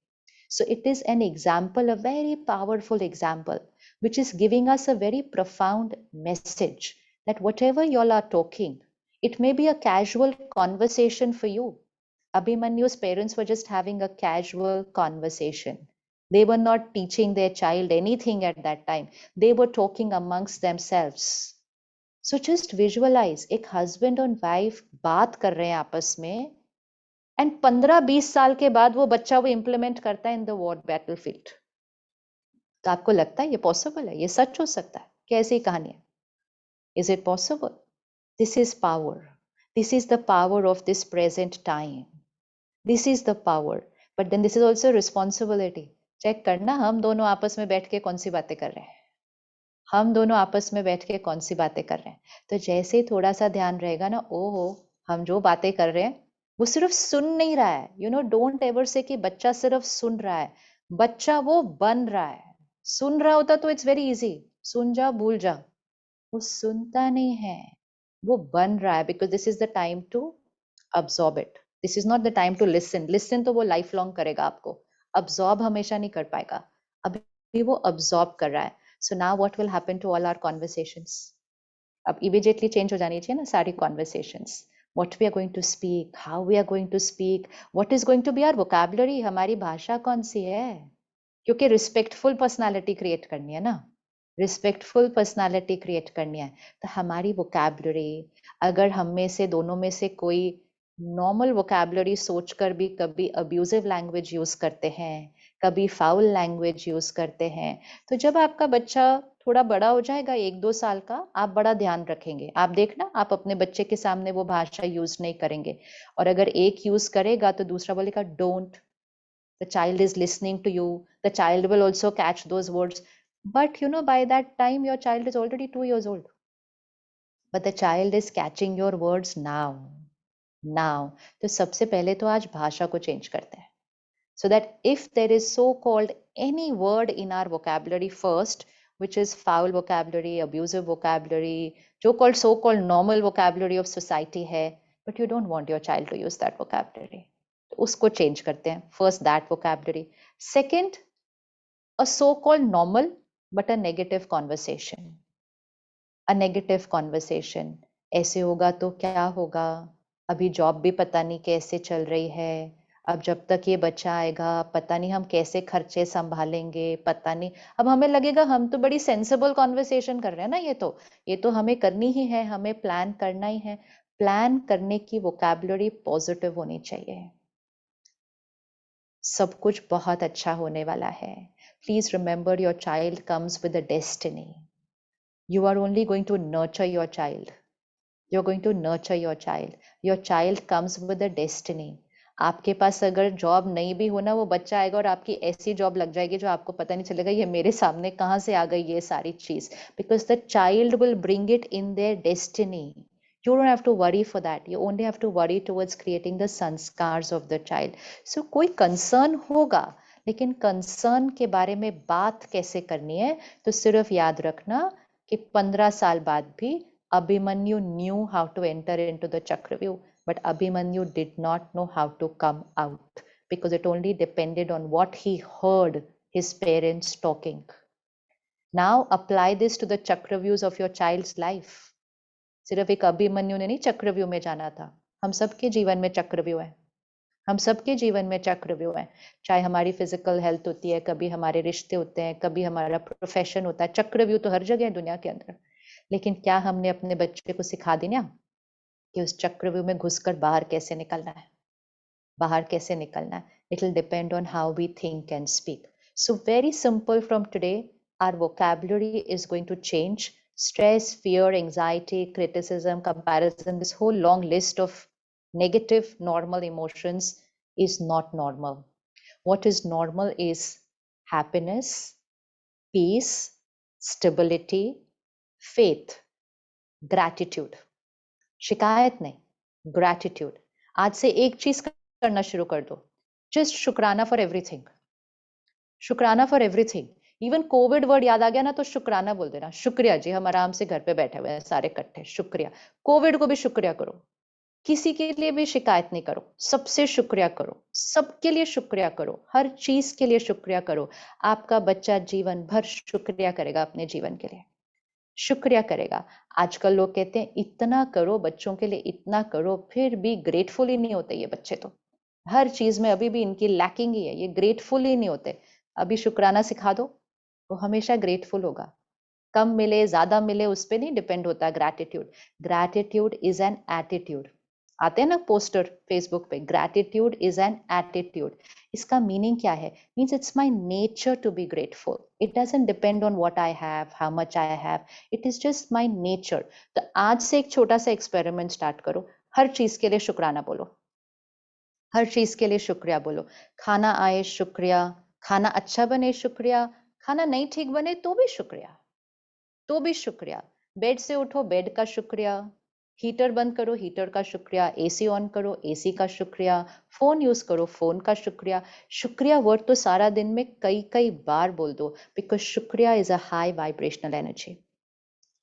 So it is an example, a very powerful example, which is giving us a very profound message that whatever y'all are talking, it may be a casual conversation for you. Abhimanyu's parents were just having a casual conversation. They were not teaching their child anything at that time. They were talking amongst themselves. So just visualize, एक husband और wife बात कर रहे हैं आपस में, and 15-20 साल के बाद वो बच्चा वो इंप्लीमेंट करता है इन द वॉर बैटलफील्ड। तो आपको लगता है ये पॉसिबल है? ये सच हो सकता है? कैसी कहानी है? Is it possible? This is power. This is the power of this present time. This is the power, but then this is also responsibility. Check करना हम दोनों आपस में बैठ के कौन सी बातें कर रहे हैं। हम दोनों आपस में बैठ के कौन सी बातें कर रहे हैं। तो जैसे ही थोड़ा सा ध्यान रहेगा ना, ओहो, हम जो बातें कर रहे हैं वो सिर्फ सुन नहीं रहा है। यू नो, डोंट एवर से कि बच्चा सिर्फ सुन रहा है, बच्चा वो बन रहा है। सुन रहा होता तो इट्स वेरी इजी, सुन जा भूल जा। वो सुनता नहीं है, वो बन रहा है, because this is the time to absorb it. This is not the time to listen. Listen तो वो लाइफ लॉन्ग करेगा आपको, अब्सॉर्ब हमेशा नहीं कर पाएगा। अभी वो अब्सॉर्ब कर रहा है। So now what will happen to all our conversations? अब immediately change हो जानी चाहिए ना सारी conversations. What we are going to speak, how we are going to speak, what is going to be our vocabulary, हमारी भाषा कौन सी है? क्योंकि respectful personality create करनी है ना, respectful personality create करनी है। तो हमारी vocabulary, अगर हम में से दोनों में से कोई नॉर्मल वोकैबुलरी सोचकर भी कभी अब्यूजिव लैंग्वेज यूज करते हैं, कभी फाउल लैंग्वेज यूज करते हैं, तो जब आपका बच्चा थोड़ा बड़ा हो जाएगा, 1-2 साल का, आप बड़ा ध्यान रखेंगे। आप देखना, आप अपने बच्चे के सामने वो भाषा यूज नहीं करेंगे, और अगर एक यूज करेगा तो दूसरा बोलेगा don't. The child is listening to you, the child will also catch those words, but you know by that time your child is already 2 years old, but the child is catching your words now. तो सबसे पहले तो आज भाषा को change करते हैं, so that if there is so called any word in our vocabulary first which is foul vocabulary, abusive vocabulary, so called normal vocabulary of society है, but you don't want your child to use that vocabulary, तो उसको change करते हैं। first that vocabulary, second a so called normal but a negative conversation, a negative conversation, ऐसे होगा तो क्या होगा, अभी जॉब भी पता नहीं कैसे चल रही है, अब जब तक ये बच्चा आएगा पता नहीं हम कैसे खर्चे संभालेंगे, पता नहीं। अब हमें लगेगा हम तो बड़ी सेंसिबल कॉन्वर्सेशन कर रहे हैं ना, ये तो हमें करनी ही है, हमें प्लान करना ही है। प्लान करने की वोकैबुलरी पॉजिटिव होनी चाहिए। सब कुछ बहुत अच्छा होने वाला है। Please remember your child comes with a destiny. You are only going to nurture your child. You're going to nurture your child. Your child comes with a destiny. आपके पास अगर जॉब नहीं भी होना, वो बच्चा आएगा और आपकी ऐसी जॉब लग जाएगी जो आपको पता नहीं चलेगा ये मेरे सामने कहाँ से आ गई ये सारी चीज, because the child will bring it in their destiny. You don't have to worry for that. You only have to worry towards creating the sanskars of the child. So कोई concern होगा, लेकिन concern के बारे में बात कैसे करनी है, तो सिर्फ याद रखना कि 15 साल बाद भी Abhimanyu knew how to enter into the Chakravyuh. But Abhimanyu did not know how to come out because it only depended on what he heard his parents talking. Now apply this to the चक्रव्यूज of your child's life. सिर्फ एक अभिमन्यु ने नहीं चक्रव्यूह में जाना था, हम सबके जीवन में चक्रव्यूह है, हम सबके जीवन में चक्रव्यूह है। चाहे हमारी फिजिकल हेल्थ होती है, कभी हमारे रिश्ते होते हैं, कभी हमारा प्रोफेशन होता है, चक्रव्यूह तो हर जगह है दुनिया के अंदर। लेकिन क्या हमने अपने बच्चे को सिखा दी ना कि उस चक्रव्यूह में घुसकर बाहर कैसे निकलना है, बाहर कैसे निकलना है। It will depend on how we think and speak. So very simple from today, our vocabulary is going to change. Stress, fear, anxiety, criticism, comparison, this whole long list of negative normal emotions is not normal. What is normal is happiness, peace, stability, faith, gratitude. शिकायत नहीं, gratitude. आज से एक चीज करना शुरू कर दो, जस्ट शुक्राना फॉर एवरीथिंग, शुक्राना for everything. Even Covid word याद आ गया ना तो शुक्राना बोल देना, शुक्रिया जी, हम आराम से घर पे बैठे हुए हैं सारे इकट्ठे, शुक्रिया। कोविड को भी शुक्रिया करो, किसी के लिए भी शिकायत नहीं करो, सबसे शुक्रिया करो, सबके लिए शुक्रिया करो, हर चीज के लिए शुक्रिया करो। आपका बच्चा जीवन भर शुक्रिया करेगा अपने जीवन के लिए, शुक्रिया करेगा। आजकल लोग कहते हैं इतना करो बच्चों के लिए, इतना करो, फिर भी ग्रेटफुल ही नहीं होते ये बच्चे, तो हर चीज में अभी भी इनकी लैकिंग ही है, ये ग्रेटफुल ही नहीं होते। अभी शुक्राना सिखा दो, वो हमेशा ग्रेटफुल होगा। कम मिले ज्यादा मिले उस पर नहीं डिपेंड होता gratitude. Gratitude is an attitude. आते हैं ना पोस्टर फेसबुक पे, ग्रैटिट्यूड इज एन एटीट्यूड। इसका मीनिंग क्या है? Means it's my nature to be grateful. It doesn't depend on what I have, how much I have, it is just my nature. तो आज से एक छोटा सा एक्सपेरिमेंट स्टार्ट करो, हर चीज के लिए शुक्राना बोलो, हर चीज के लिए शुक्रिया बोलो। खाना आए शुक्रिया, खाना अच्छा बने शुक्रिया, खाना नहीं ठीक बने तो भी शुक्रिया, तो भी शुक्रिया। बेड से उठो, बेड का शुक्रिया। हीटर बंद करो, हीटर का शुक्रिया। एसी ऑन करो, एसी का शुक्रिया। फोन यूज करो, फोन का शुक्रिया। शुक्रिया वर्ड तो सारा दिन में कई कई बार बोल दो, बिकॉज शुक्रिया is a high vibrational energy,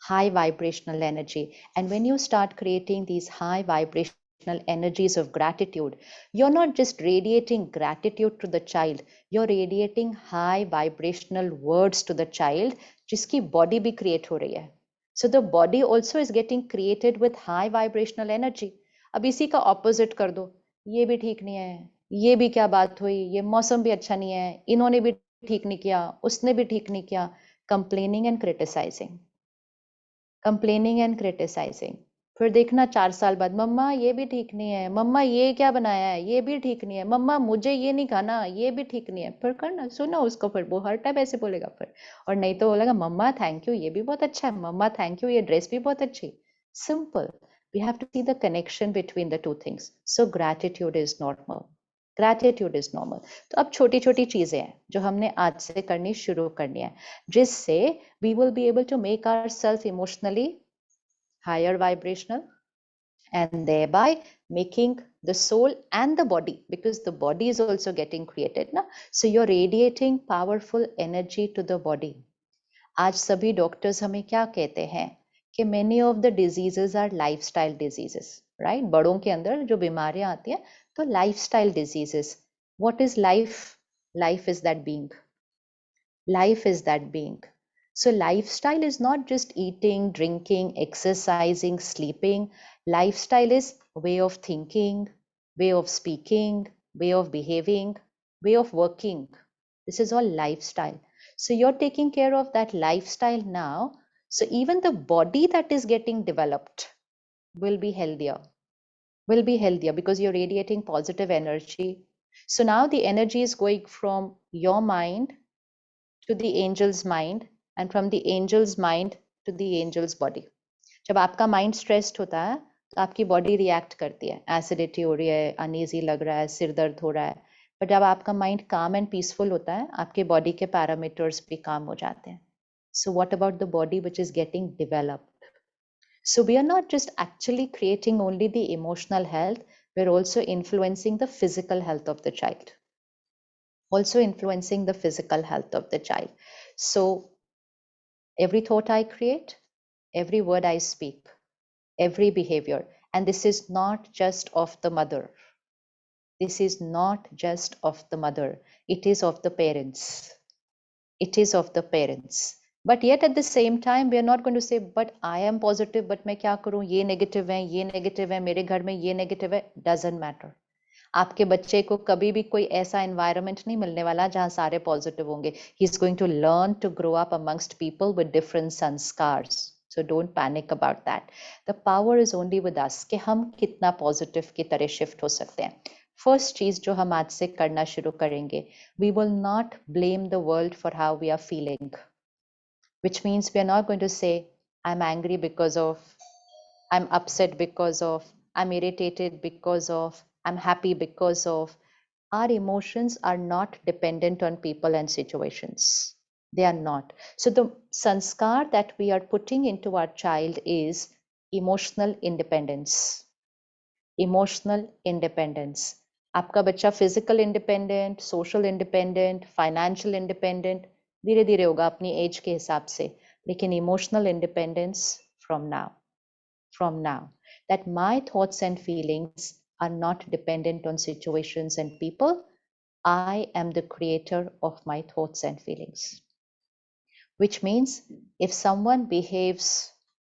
high vibrational energy. And when you start creating these high vibrational energies of gratitude, you're not just radiating gratitude to the child, you're radiating high vibrational words to the child, जिसकी body भी create हो रही है। So the body also is getting created with high vibrational energy. अब इसी का opposite कर दो, ये भी ठीक नहीं है, ये भी क्या बात हुई, ये मौसम भी अच्छा नहीं है, इन्होंने भी ठीक नहीं किया, उसने भी ठीक नहीं किया। Complaining and criticizing, complaining and criticising. फिर देखना 4 साल बाद, मम्मा ये भी ठीक नहीं है, मम्मा ये क्या बनाया है, ये भी ठीक नहीं है, मम्मा मुझे ये नहीं खाना, ये भी ठीक नहीं है। फिर करना, सुनो उसको, फिर वो हर टाइम ऐसे बोलेगा फिर। और नहीं तो बोलेगा मम्मा थैंक यू, ये भी बहुत अच्छा है, मम्मा थैंक यू, ये ड्रेस भी बहुत अच्छी। Simple. We have to see the connection between the two things. So gratitude is normal, gratitude is normal. तो अब छोटी छोटी चीजें हैं जो हमने आज से करनी शुरू करनी है, जिससे we will be able to make ourselves emotionally higher vibrational, and thereby making the soul and the body, because the body is also getting created na, so you're radiating powerful energy to the body. आज सभी doctors हमें क्या कहते हैं कि many of the diseases are lifestyle diseases, right? बड़ों के अंदर जो बीमारियां आती हैं तो lifestyle diseases. What is life? Life is that being. Life is that being. So lifestyle is not just eating, drinking, exercising, sleeping. Lifestyle is way of thinking, way of speaking, way of behaving, way of working. This is all lifestyle. So you're taking care of that lifestyle now. So even the body that is getting developed will be healthier, because you're radiating positive energy. So now the energy is going from your mind to the angel's mind, and from the angel's mind to the angel's body. जब आपका mind stressed होता है तो आपकी body react करती है, acidity हो रही है, अनईजी लग रहा है, सिर दर्द हो रहा है। बट जब आपका माइंड काम एंड पीसफुल होता है, आपके बॉडी के पैरामीटर्स भी काम हो जाते हैं। So what about the body which is getting developed? So we are not just actually creating only the emotional health, we're also influencing the physical health of the child. Also influencing the physical health of the child. So every thought I create, every word I speak, every behavior, And this is not just of the mother. This is not just of the mother. It is of the parents. It is of the parents. But yet at the same time, we are not going to say, but I am positive, but मैं क्या करूं, ये negative है, मेरे घर में ये negative है. Doesn't matter. आपके बच्चे को कभी भी कोई ऐसा environment नहीं मिलने वाला जहां सारे positive होंगे. He's going to learn to grow up amongst people with different sanskars. So don't panic about that. The power is only with us कि हम कितना positive की तरह shift हो सकते हैं. फर्स्ट चीज जो हम आज से करना शुरू करेंगे, we will not blame the world for how we are feeling, which means we are not going to say I'm angry because of, I'm upset because of, I'm irritated because of, I'm happy because of. Our emotions are not dependent on people and situations. They are not. So the sanskar that we are putting into our child is emotional independence. Emotional independence. आपका बच्चा physical independent, social independent, financial independent धीरे धीरे होगा अपनी as के हिसाब से, लेकिन emotional independence from now that my thoughts and feelings are not dependent on situations and people. I am the creator of my thoughts and feelings, which means if someone behaves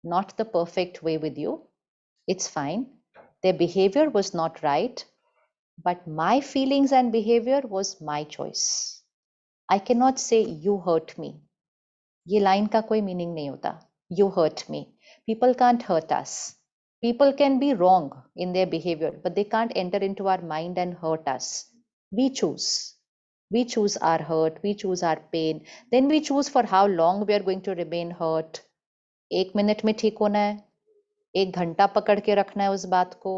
not the perfect way with you, it's fine. Their behavior was not right, but my feelings and behavior was my choice. I cannot say you hurt me. ये line का कोई meaning नहीं होता. You hurt me. People can't hurt us. People can be wrong in their behavior, but they can't enter into our mind and hurt us. We choose. We choose our hurt. We choose our pain. Then we choose for how long we are going to remain hurt. 1 minute में ठीक होना है, 1 घंटा पकड़ के रखना है उस बात को,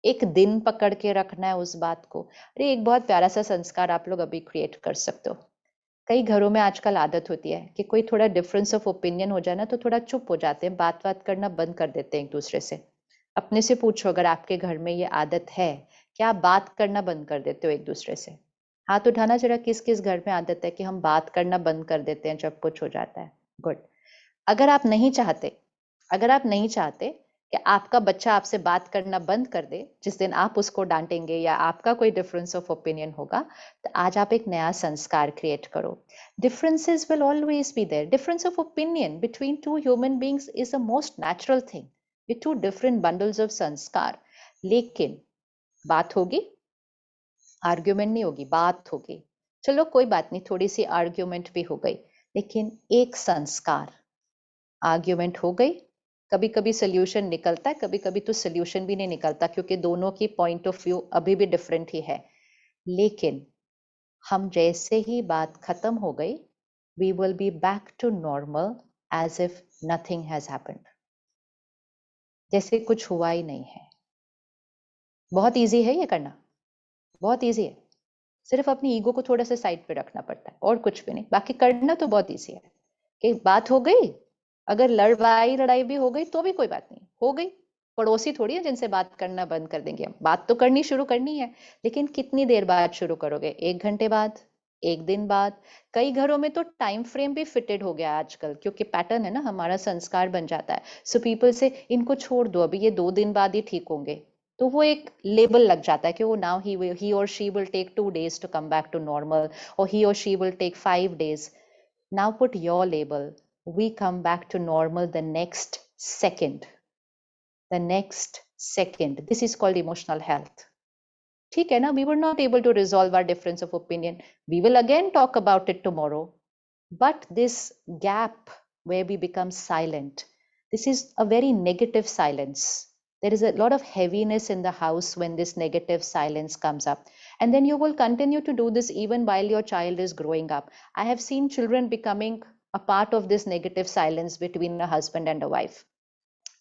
1 दिन पकड़ के रखना है उस बात को. अरे एक बहुत प्यारा सा संस्कार आप लोग अभी क्रिएट कर सकते हो. कई घरों में आजकल आदत होती है कि कोई थोड़ा डिफरेंस ऑफ ओपिनियन हो जाए ना तो थोड़ा चुप हो जाते हैं, बात करना बंद कर देते हैं एक दूसरे से. अपने से पूछो अगर आपके घर में ये आदत है, क्या आप बात करना बंद कर देते हो एक दूसरे से? हाथ उठाना जरा, किस किस घर में आदत है कि हम बात करना बंद कर देते हैं जब कुछ हो जाता है. गुड. अगर आप नहीं चाहते, अगर आप नहीं चाहते कि आपका बच्चा आपसे बात करना बंद कर दे जिस दिन आप उसको डांटेंगे या आपका कोई डिफरेंस ऑफ ओपिनियन होगा, तो आज आप एक नया संस्कार क्रिएट करो. Differences will always be there. Difference of opinion between two human beings is the most natural thing with two different bundles of संस्कार. लेकिन बात होगी, आर्ग्यूमेंट नहीं होगी, बात होगी. चलो कोई बात नहीं, थोड़ी सी आर्ग्यूमेंट भी हो गई, लेकिन एक संस्कार. आर्ग्यूमेंट हो गई, कभी कभी सोल्यूशन निकलता है, कभी कभी तो सोल्यूशन भी नहीं निकलता क्योंकि दोनों की पॉइंट ऑफ व्यू अभी भी डिफरेंट ही है. लेकिन हम जैसे ही बात खत्म हो गई, we will be back to normal as if nothing has happened, जैसे कुछ हुआ ही नहीं है. बहुत इजी है ये करना, बहुत इजी है. सिर्फ अपनी ईगो को थोड़ा सा साइड पे रखना पड़ता है और कुछ भी नहीं. बाकी करना तो बहुत इजी है. कि बात हो गई, अगर लड़ाई भी हो गई तो भी कोई बात नहीं, हो गई. पड़ोसी थोड़ी है जिनसे बात करना बंद कर देंगे हम. बात तो करनी शुरू करनी है, लेकिन कितनी देर बाद शुरू करोगे? 1 घंटे बाद, 1 दिन बाद. कई घरों में तो टाइम फ्रेम भी फिटेड हो गया आजकल, क्योंकि पैटर्न है ना, हमारा संस्कार बन जाता है. सो पीपल से इनको छोड़ दो, अभी ये 2 दिन बाद ही ठीक होंगे. तो वो एक लेबल लग जाता है कि वो नाउ ही और she will take 2 days to come back to normal, और ही और she will take 5 days. Now put your label. We come back to normal the next second. The next second. This is called emotional health. ठीक है ना? We were not able to resolve our difference of opinion. We will again talk about it tomorrow. But this gap where we become silent, this is a very negative silence. There is a lot of heaviness in the house when this negative silence comes up. And then you will continue to do this even while your child is growing up. I have seen children becoming a part of this negative silence between a husband and a wife.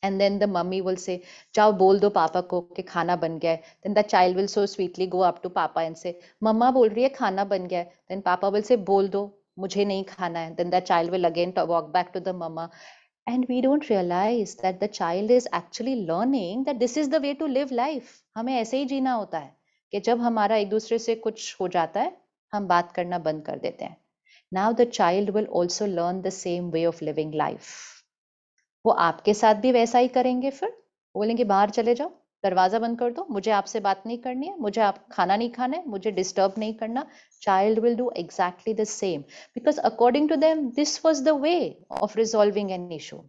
And then the mummy will say, "Jao bol do papa ko कि खाना बन गया है." Then the child will so sweetly go up to papa and say, "Mama बोल रही है खाना बन गया है." Then papa will say, "बोल दो, मुझे नहीं खाना है." Then the child will again walk back to the mama. And we don't realize that the child is actually learning that this is the way to live life. हमें ऐसे ही जीना होता है कि जब हमारा एक दूसरे से कुछ हो जाता है, हम बात करना बंद कर देते हैं. Now the child will also learn the same way of living life. वो आपके साथ भी वैसा ही करेंगे, फिर बोलेंगे बाहर चले जाओ, दरवाजा बंद कर दो, मुझे आपसे बात नहीं करनी है, मुझे आप खाना नहीं खाना है, मुझे डिस्टर्ब नहीं करना. Child will do exactly the same because according to them this was the way of resolving an issue.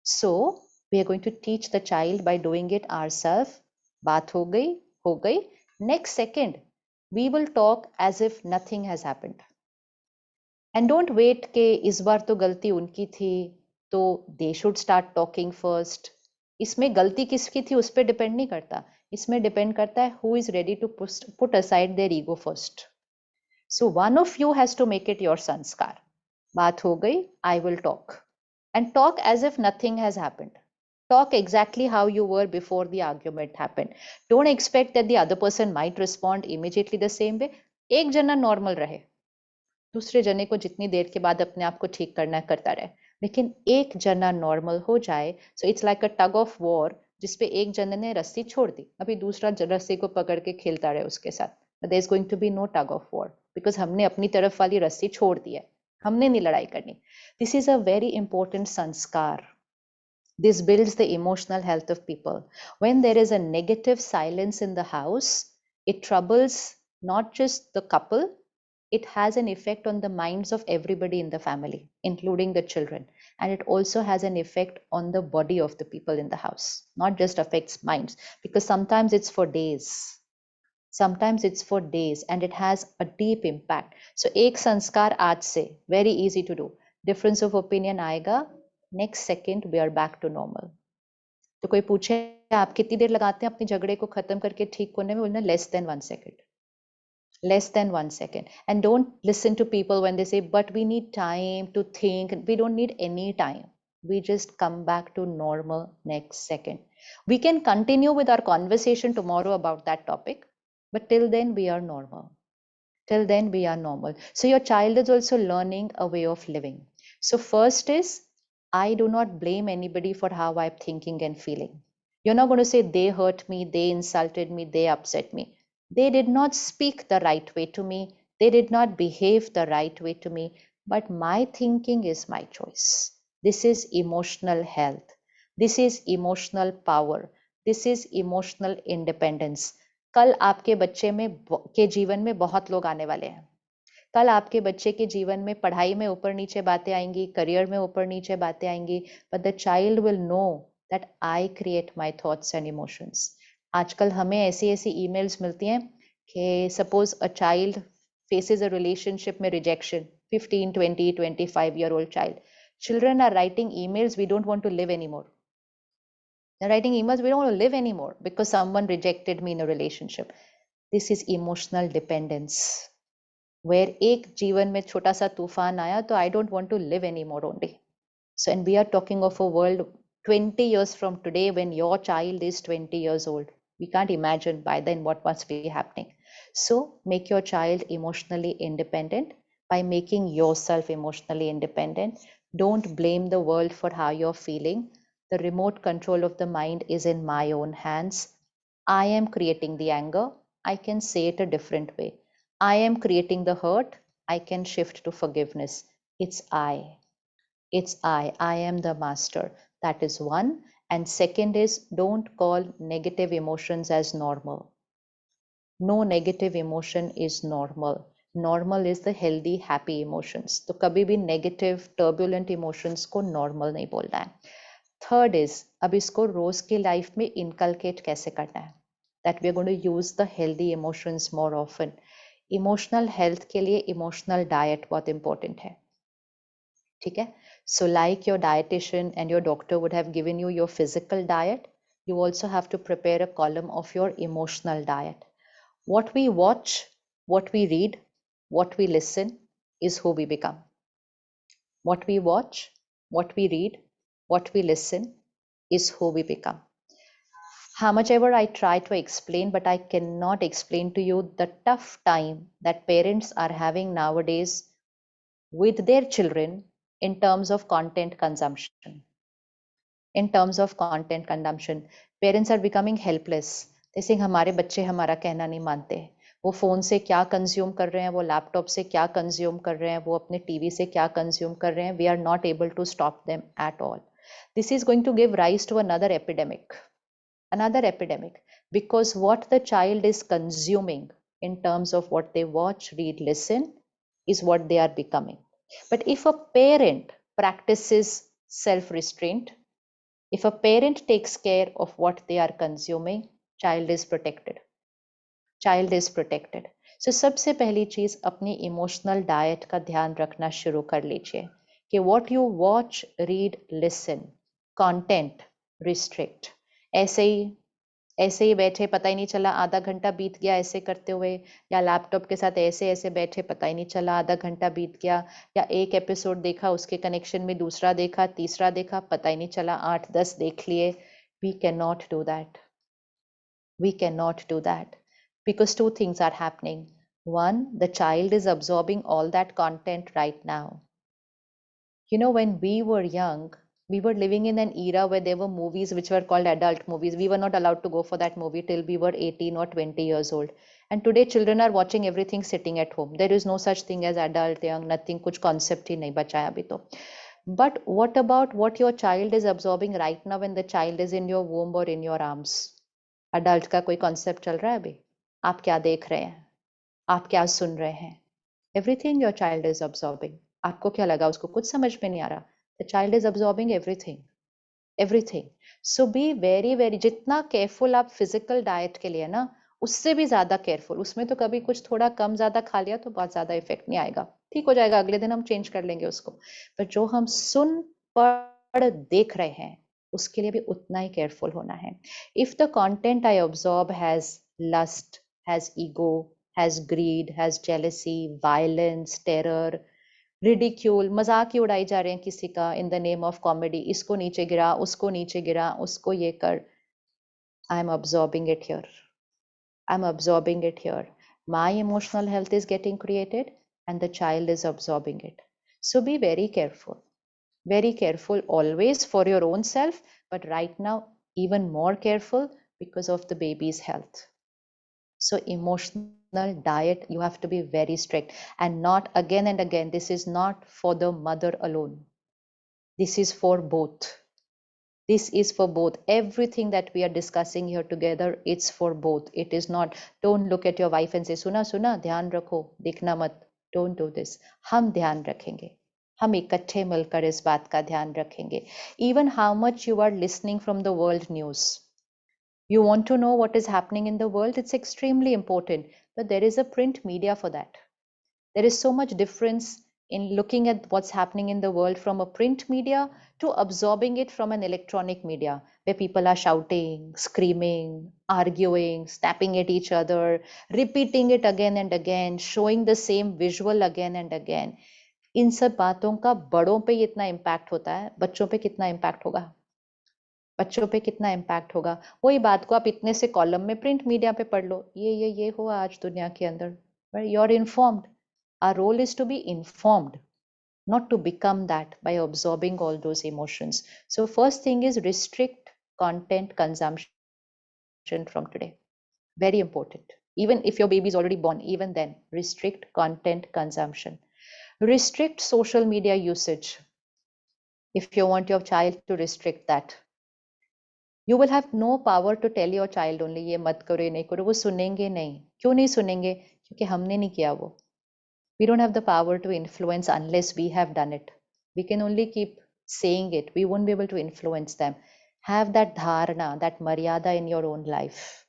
So we are going to teach the child by doing it ourselves. बात हो गई, हो गई. Next second we will talk as if nothing has happened. And don't wait के इस बार तो गलती उनकी थी तो they should start talking first. इसमें गलती किसकी थी उस पर डिपेंड नहीं करता. इसमें डिपेंड करता है who is ready to put aside their ego first. So one of you has to make it your sanskar. बात हो गई, I will talk. And talk as if nothing has happened. Talk exactly how you were before the argument happened. Don't expect that the other person might respond immediately the same way. एक जना normal रहे, दूसरे जने को जितनी देर के बाद अपने आप को ठीक करना है करता रहे, लेकिन एक जना नॉर्मल हो जाए. So it's like a tug of war जिसपे एक जने ने रस्सी छोड़ दी, अभी दूसरा रस्सी को पकड़ के खेलता रहे उसके साथ. There is going to be no tug of war because हमने अपनी तरफ वाली रस्सी छोड़ दी है, हमने नहीं लड़ाई करनी. This is a very important संस्कार. This builds the emotional health of people. When there is a negative silence in the house, it troubles not just the couple, it has an effect on the minds of everybody in the family, including the children. And it also has an effect on the body of the people in the house, not just affects minds, because sometimes it's for days. Sometimes it's for days and it has a deep impact. So, ek sanskar aaj se, very easy to do. Difference of opinion आएगा, next second we are back to normal. तो कोई पूछे आप कितनी देर लगाते हैं अपने झगड़े को खत्म करके ठीक होने में, बोलना less than 1 second. Less than 1 second. And don't listen to people when they say, but we need time to think. We don't need any time. We just come back to normal next second. We can continue with our conversation tomorrow about that topic, but till then we are normal. Till then we are normal. So your child is also learning a way of living. So first is, I do not blame anybody for how I'm thinking and feeling. You're not going to say they hurt me, they insulted me, they upset me. They did not speak the right way to me. They did not behave the right way to me. But my thinking is my choice. This is emotional health. This is emotional power. This is emotional independence. कल आपके बच्चे में के जीवन में बहुत लोग आने वाले हैं. कल आपके बच्चे के जीवन में पढ़ाई में ऊपर नीचे बातें आएंगी, करियर में ऊपर नीचे बातें आएंगी, but the child will know that I create my thoughts and emotions. आजकल हमें ऐसी ऐसी ईमेल्स मिलती हैं कि suppose a child faces a relationship में rejection, 15, 20, 25-year-old child. Children are writing emails, we don't want to live anymore. They're writing emails, we don't want to live anymore because someone rejected me in a relationship. This is emotional dependence. Where एक जीवन में छोटा सा तूफान आया तो I don't want to live anymore only. So, and we are talking of a world 20 years from today when your child is 20 years old. We can't imagine by then what must be happening. So, make your child emotionally independent by making yourself emotionally independent. Don't blame the world for how you're feeling. The remote control of the mind is in my own hands. I am creating the anger. I can say it a different way. I am creating the hurt. I can shift to forgiveness. It's I. It's I. I am the master. That is one. And second is, don't call negative emotions as normal. No negative emotion is normal. Normal is the healthy, happy emotions. तो कभी भी negative, turbulent emotions को normal नहीं बोलना है. Third is, अब इसको रोज की लाइफ में inculcate कैसे करना है. That we are going to use the healthy emotions more often. Emotional health के लिए emotional diet बहुत important है. ठीक है. So like your dietitian and your doctor would have given you your physical diet, you also have to prepare a column of your emotional diet. What we watch, what we read, what we listen is who we become. What we watch, what we read, what we listen is who we become. How much ever I try to explain, but I cannot explain to you the tough time that parents are having nowadays with their children in terms of content consumption. In terms of content consumption, parents are becoming helpless. They saying हमारे बच्चे हमारा कहना नहीं मानते. वो phone से क्या consume कर रहे हैं, वो लैपटॉप से क्या कंज्यूम कर रहे हैं, वो अपने टीवी से क्या कंज्यूम कर रहे हैं. We are not able to stop them at all. This is going to give rise to another epidemic. another epidemic, because what the child is consuming in terms of what they watch, read, listen is what they are becoming. But if a parent practices self restraint, if a parent takes care of what they are consuming, child is protected. Child is protected. So सबसे पहली चीज अपनी emotional diet का ध्यान रखना शुरू कर लीजिए कि what you watch, read, listen, content restrict. ऐसे ही ऐसे ही बैठे पता ही नहीं चला आधा घंटा बीत गया ऐसे करते हुए, या लैपटॉप के साथ ऐसे ऐसे बैठे पता ही नहीं चला आधा घंटा बीत गया, या एक एपिसोड देखा उसके कनेक्शन में दूसरा देखा तीसरा देखा पता ही नहीं चला 8-10 देख लिए. We cannot do that. We cannot do that because two things are happening. One, the child is absorbing all that content right now. When we were young, we were living in an era where there were movies which were called adult movies. We were not allowed to go for that movie till we were 18 or 20 years old. And today children are watching everything sitting at home. There is no such thing as adult, young, nothing, kuch concept hi nahi bacha hai abhi to. But what about what your child is absorbing right now when the child is in your womb or in your arms? Adult का कोई concept चल रहा है अभी? आप क्या देख रहे हैं? आप क्या सुन रहे हैं? Everything your child is absorbing. आपको क्या लगा उसको कुछ समझ में नहीं आ रहा? The child is absorbing everything. Everything. So be very very, जितना केयरफुल आप फिजिकल डाइट के लिए ना, उससे भी ज्यादा केयरफुल. उसमें तो कभी कुछ थोड़ा कम ज्यादा खा लिया तो बहुत ज्यादा इफेक्ट नहीं आएगा, ठीक हो जाएगा, अगले दिन हम चेंज कर लेंगे उसको. पर जो हम सुन पढ़ देख रहे हैं उसके लिए भी उतना ही केयरफुल होना है. If the content I absorb has lust, has ego, has greed, has jealousy, violence, terror, ridicule, मजाक ही उड़ाई जा रहे हैं किसी का in the name of comedy, इसको नीचे गिरा, उसको नीचे गिरा, उसको ये कर. I am absorbing it here. I'm absorbing it here. My emotional health is getting created and the child is absorbing it. So be very careful. Very careful always for your own self, but right now, even more careful because of the baby's health. So, emotional diet, you have to be very strict, and not again and again. This is not for the mother alone, this is for both. This is for both. Everything that we are discussing here together, it's for both. It is not, don't look at your wife and say suna suna ध्यान रखो देखना मत. Don't do this. हम ध्यान रखेंगे, हम इकट्ठे मिलकर इस बात का ध्यान रखेंगे. Even how much you are listening from the world news, you want to know what is happening in the world, it's extremely important, but there is a print media for that. There is so much difference in looking at what's happening in the world from a print media to absorbing it from an electronic media, where people are shouting, screaming, arguing, snapping at each other, repeating it again and again, showing the same visual again and again. इन सब बातों का बड़ों पे इतना impact होता है, बच्चों पे कितना इम्पैक्ट होगा? बच्चों पे कितना इम्पैक्ट होगा? वही बात को आप इतने से कॉलम में प्रिंट मीडिया पे पढ़ लो, ये हुआ आज दुनिया के अंदर. You are informed. Our role is to be informed, not to become that by absorbing all those emotions. So first thing is restrict content consumption from today. Very important. Even if your baby is already born, even then, restrict content consumption. Restrict social media usage. If you want your child to restrict that, you will have no power to tell your child only ये मत करो ये नहीं करो. वो सुनेंगे नहीं. क्यों नहीं सुनेंगे? क्योंकि हमने नहीं किया वो. We don't have the power to influence unless we have done it. We can only keep saying it. We won't be able to influence them. Have that dharana, that maryada in your own life.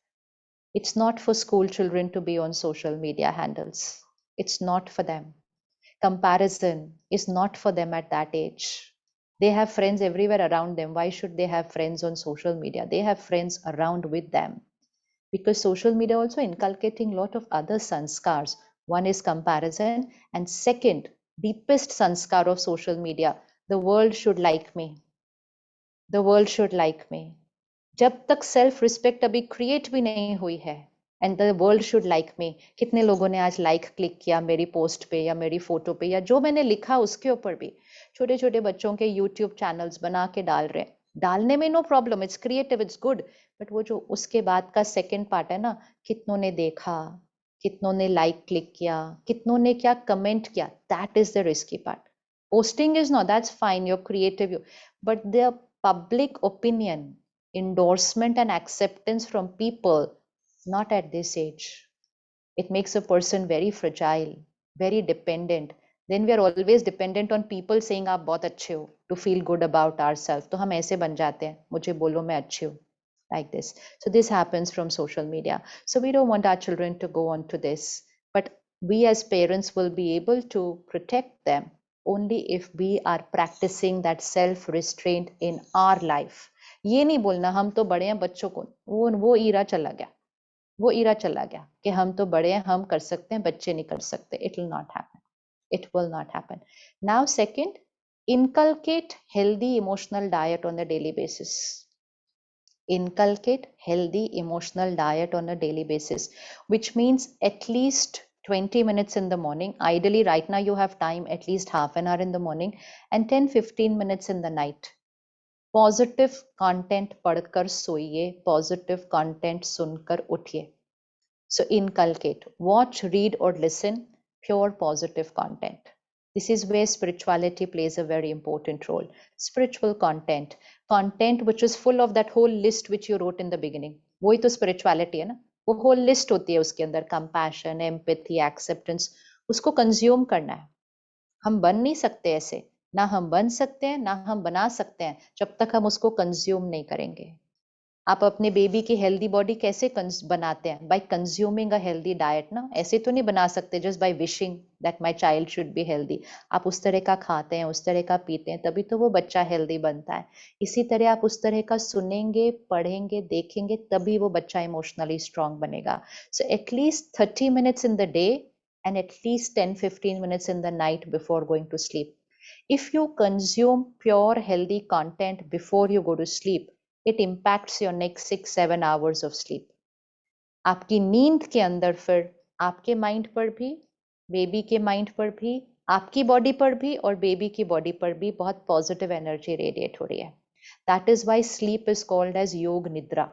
It's not for school children to be on social media handles. It's not for them. Comparison is not for them at that age. They have friends everywhere around them. Why should they have friends on social media? They have friends around with them. Because social media also inculcating a lot of other sanskars. One is comparison, and second, deepest sanskar of social media, the world should like me. The world should like me. जब तक self respect अभी create भी नहीं हुई है, and the world should like me. कितने लोगों ने आज लाइक क्लिक किया मेरी पोस्ट पे या मेरी फोटो पे या जो मैंने लिखा उसके ऊपर भी. छोटे छोटे बच्चों के यूट्यूब चैनल्स बना के डाल रहे हैं. डालने में no problem, it's creative, it's good. But वो जो उसके बाद का सेकेंड पार्ट है ना, कितनों ने देखा, कितनों ने लाइक क्लिक किया, कितनों ने क्या कमेंट किया, that is the risky part. Posting is not, that's fine, you're creative, but the public opinion, endorsement and acceptance from people, not at this age. It makes a person very fragile, very dependent. Then we are always dependent on people saying आप बहुत अच्छे हो, to feel good about ourselves. तो हम ऐसे बन जाते हैं, मुझे बोलो मैं अच्छी हूँ, like this. So this happens from social media. So we don't want our children to go on to this, but we as parents will be able to protect them only if we are practicing that self restraint in our life. ये नहीं बोलना हम तो बड़े हैं, बच्चों को वो ईरा चला गया, वो ईरा चला गया कि हम तो बड़े हैं, हम कर सकते हैं, बच्चे नहीं कर सकते. It will not happen. It will not happen. Now second, inculcate healthy emotional diet on a daily basis. Inculcate healthy emotional diet on a daily basis, which means at least 20 minutes in the morning. Ideally right now you have time at least half an hour in the morning, and 10-15 minutes in the night. Positive content पढ़कर सोइए, positive content सुनकर उठिए. So inculcate, watch, read or listen pure positive content. This is where spirituality plays a very important role. Spiritual content, content which is full of that whole list which you wrote in the beginning. वही तो spirituality है ना, वो whole list होती है उसके अंदर, compassion, empathy, acceptance. उसको consume करना है. हम बन नहीं सकते ऐसे, ना हम बन सकते हैं ना हम बना सकते हैं जब तक हम उसको कंज्यूम नहीं करेंगे. आप अपने बेबी की हेल्दी बॉडी कैसे बनाते हैं? Bye consuming a healthy diet ना. ऐसे तो नहीं बना सकते just by wishing that my child should be healthy. आप उस तरह का खाते हैं, उस तरह का पीते हैं, तभी तो वो बच्चा हेल्दी बनता है. इसी तरह आप उस तरह का सुनेंगे, पढ़ेंगे, देखेंगे, तभी वो बच्चा इमोशनली स्ट्रांग बनेगा. So at least 30 minutes in the day and at least 10-15 minutes in the night before going to sleep. If you consume pure healthy content before you go to sleep, it impacts your next 6-7 hours of sleep. आपकी नींद के अंदर फिर आपके mind पर भी, baby के mind पर भी, आपकी बॉडी पर भी और बेबी की बॉडी पर भी बहुत पॉजिटिव एनर्जी रेडिएट हो रही है. That is why sleep is called as yog nidra.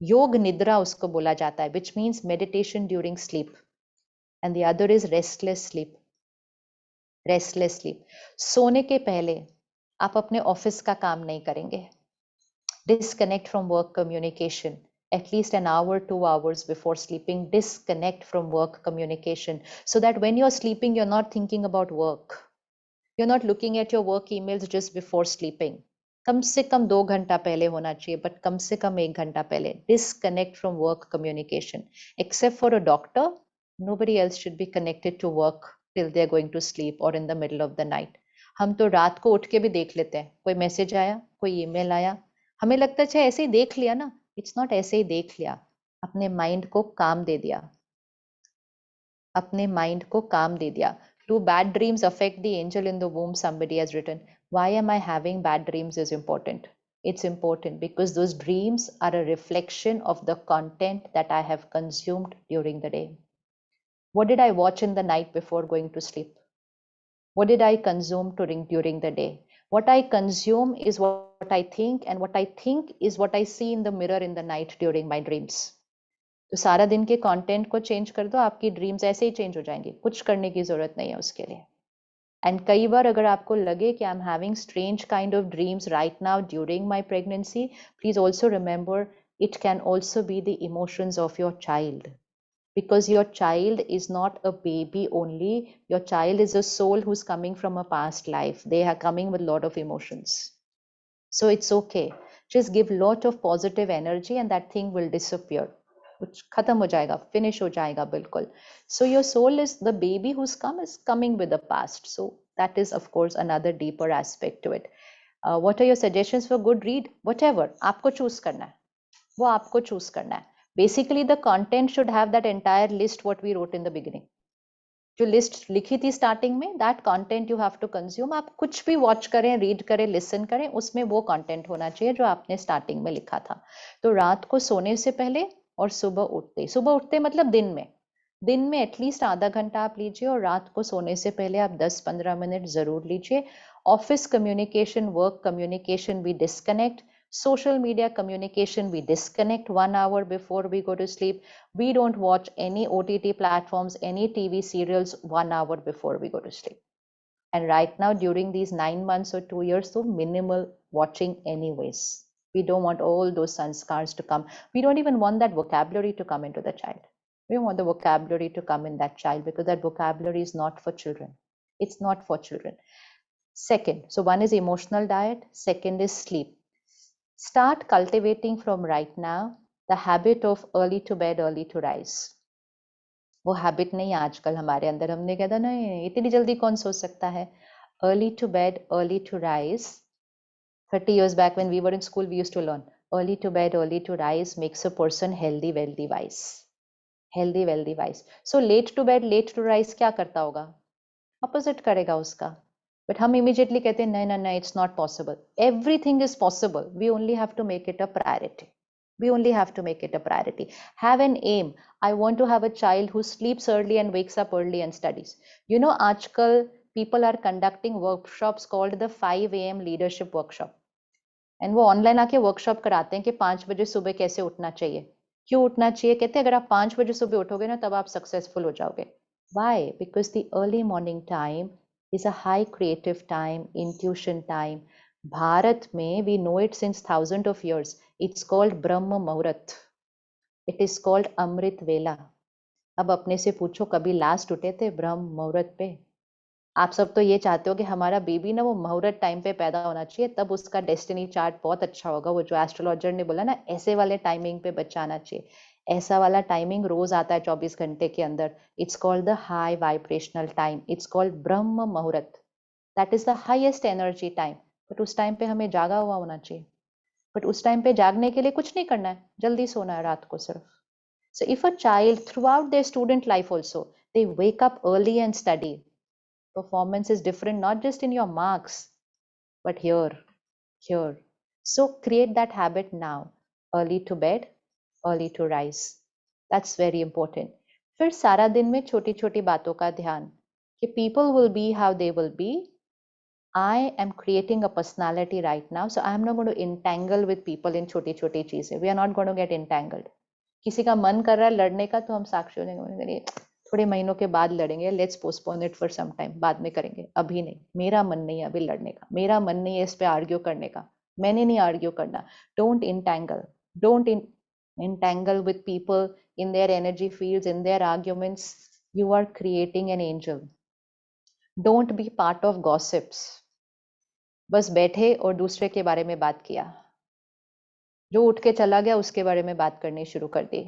Yog nidra उसको बोला जाता है, which means meditation during sleep. And the other is restless sleep. Restless sleep. सोने के पहले आप अपने ऑफिस का काम नहीं करेंगे. Disconnect from work communication. At least an hour, 2 hours before sleeping, disconnect from work communication so that when you're sleeping, you're not thinking about work. You're not looking at your work emails just before sleeping. कम से कम 2 घंटा पहले होना चाहिए, but कम से कम 1 घंटा पहले. Disconnect from work communication. Except for a doctor, nobody else should be connected to work till they're going to sleep or in the middle of the night. हम तो रात को उठ के भी देख लेते हैं, कोई मैसेज आया, कोई ईमेल आया, हमें लगता है ऐसे ही देख लिया ना. इट्स नॉट ऐसे ही देख लिया, अपने माइंड को काम दे दिया, अपने माइंड को काम दे दिया. Do bad dreams affect the angel in the womb? Somebody has written. Why am I having bad dreams is important. It's important because those dreams are a reflection of the content that I have consumed during the day. What did I watch in the night before going to sleep? What did I consume during the day? What I consume is what I think, and what I think is what I see in the mirror in the night during my dreams. तो सारा दिन के content को change कर दो, आपकी dreams ऐसे ही change हो जाएंगे, कुछ करने की जरूरत नहीं है उसके लिए. एंड कई बार अगर आपको लगे कि I am having strange kind of dreams right now during my pregnancy, please also remember it can also be the emotions of your child. Because your child is not a baby only, your child is a soul who's coming from a past life. They are coming with a lot of emotions. So it's okay. Just give lot of positive energy and that thing will disappear. Which khatam ho jayega, finish ho jayega bilkul. So your soul is the baby who's is coming with the past. So that is of course another deeper aspect to it. What are your suggestions for good read? Whatever, आपको choose करना है, वो आपको choose करना है. Basically the content should have that entire list what we wrote in the beginning. जो list लिखी थी स्टार्टिंग में, that content you have to consume. आप कुछ भी वॉच करें, रीड करें, लिसन करें, उसमें वो कंटेंट होना चाहिए जो आपने स्टार्टिंग में लिखा था. तो रात को सोने से पहले और सुबह उठते मतलब दिन में एटलीस्ट आधा घंटा आप लीजिए, और रात को सोने से पहले आप 10-15 मिनट जरूर लीजिए. ऑफिस कम्युनिकेशन, वर्क कम्युनिकेशन भी disconnect. Social media communication, we disconnect 1 hour before we go to sleep. We don't watch any OTT platforms, any TV serials 1 hour before we go to sleep. And right now, during these 9 months or 2 years, so minimal watching anyways. We don't want all those sanskars to come. We don't even want that vocabulary to come into the child. We want the vocabulary to come in that child because that vocabulary is not for children. It's not for children. Second, so one is emotional diet. Second is sleep. Start cultivating from right now the habit of early to bed, early to rise. वो habit नहीं है आजकल हमारे अंदर. हमने कहा था नहीं इतनी जल्दी कौन सोच सकता है. Early to bed, early to rise. 30 years back when we were in school, we used to learn early to bed, early to rise makes a person healthy, wealthy, wise. Healthy, wealthy, wise. So late to bed, late to rise क्या करता होगा? Opposite करेगा उसका. But हम immediately कहते हैं नहीं नहीं it's not possible. Everything is possible. We only have to make it a priority. We only have to make it a priority. Have an aim. I want to have a child who sleeps early and wakes up early and studies. You know, आजकल people are conducting workshops called the 5 a.m. leadership workshop. And वो online आके workshop कराते हैं कि 5 बजे सुबह कैसे उठना चाहिए. क्यों उठना चाहिए? कहते हैं अगर आप 5 बजे सुबह उठोगे ना तब आप सक्सेसफुल हो जाओगे. Why? Because the early morning time is a high creative time, intuition time. Bharat में we know it since thousand of years. It's called Brahma Muhurat. It is called अमृत वेला. अब अपने से पूछो कभी लास्ट उठे थे ब्रह्म मुहूर्त पे? आप सब तो ये चाहते हो कि हमारा बेबी ना वो मुहूर्त टाइम पे पैदा होना चाहिए, तब उसका डेस्टिनी चार्ट बहुत अच्छा होगा. वो जो एस्ट्रोलॉजर ने बोला ना ऐसे वाले टाइमिंग पे बच्चा आना चाहिए. ऐसा वाला टाइमिंग रोज आता है 24 घंटे के अंदर. It's called the high vibrational time. It's called Brahma मुहूर्त. That is the highest energy time. But उस टाइम पे हमें जागा हुआ होना चाहिए. बट उस टाइम पे जागने के लिए कुछ नहीं करना है, जल्दी सोना है रात को सिर्फ. So if a child throughout their student life also, they wake up early and study, performance is different not just in your marks but here. So create that habit now. Early to bed, early to rise. That's very important. फिर सारा दिन में छोटी छोटी बातों का ध्यान कि people will be how they will be. I am creating a personality right now, so I am not going to entangle with people in छोटी छोटी चीजें. We are not going to get entangled. किसी का मन कर रहा है लड़ने का तो हम साक्षी होने थोड़े महीनों के बाद लड़ेंगे. Let's postpone it for some time, बाद में करेंगे, अभी नहीं. मेरा मन नहीं है अभी लड़ने का, मेरा मन नहीं है इस पे आर्ग्यू करने का, मैंने नहीं आर्ग्यू करना. Don't entangle. Don't entangle with people in their energy fields, in their arguments. You are creating an angel. Don't be part of gossips. बस बैठे और दूसरे के बारे में बात किया, जो उठ के चला गया उसके बारे में बात करनी शुरू कर दी.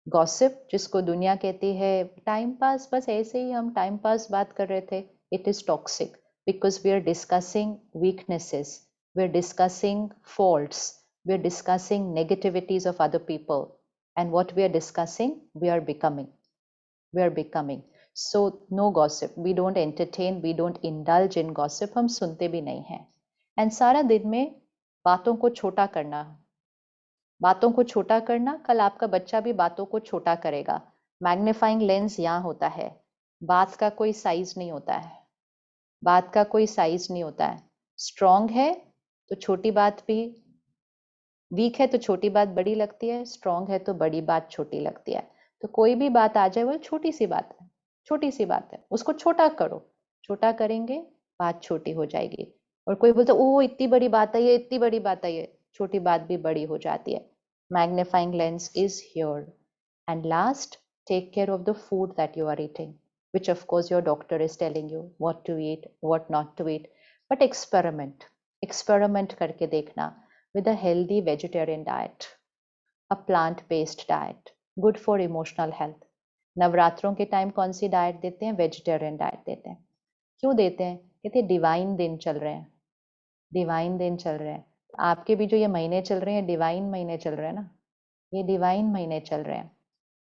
गॉसिप जिसको दुनिया कहती है टाइम पास, बस ऐसे ही हम टाइम पास बात कर रहे थे. It is toxic because we are discussing weaknesses, we are discussing faults, we are discussing negativities of other people. And what we are discussing, we are becoming. So no gossip. We don't entertain, we don't indulge in gossip. हम सुनते भी नहीं हैं. And सारा दिन में बातों को छोटा करना, बातों को छोटा करना. कल आपका बच्चा भी बातों को छोटा करेगा. मैग्नीफाइंग लेंस यहाँ होता है. बात का कोई साइज नहीं होता है. बात का कोई साइज नहीं होता है. स्ट्रॉन्ग है तो छोटी बात भी, वीक है तो छोटी बात बड़ी लगती है, स्ट्रॉन्ग है तो बड़ी बात छोटी लगती है. तो कोई भी बात आ जाए वो छोटी सी बात है, छोटी सी बात है, उसको छोटा करो. छोटा करेंगे बात छोटी हो जाएगी. और कोई बोलता ओ इतनी बड़ी बात है ये, इतनी बड़ी बात है ये, छोटी बात भी बड़ी हो जाती है. Magnifying lens is here. And last, take care of the food that you are eating, which of course your doctor is telling you what to eat, what not to eat. But experiment करके देखना with a healthy vegetarian diet, a plant-based diet, good for emotional health. नवरात्रों के time कौन सी diet देते हैं? Vegetarian diet देते हैं. क्यों देते हैं? कहते हैं डिवाइन दिन चल रहे हैं, डिवाइन दिन चल रहे हैं. आपके भी जो ये महीने चल रहे हैं डिवाइन महीने चल रहे हैं ना, ये डिवाइन महीने चल रहे हैं.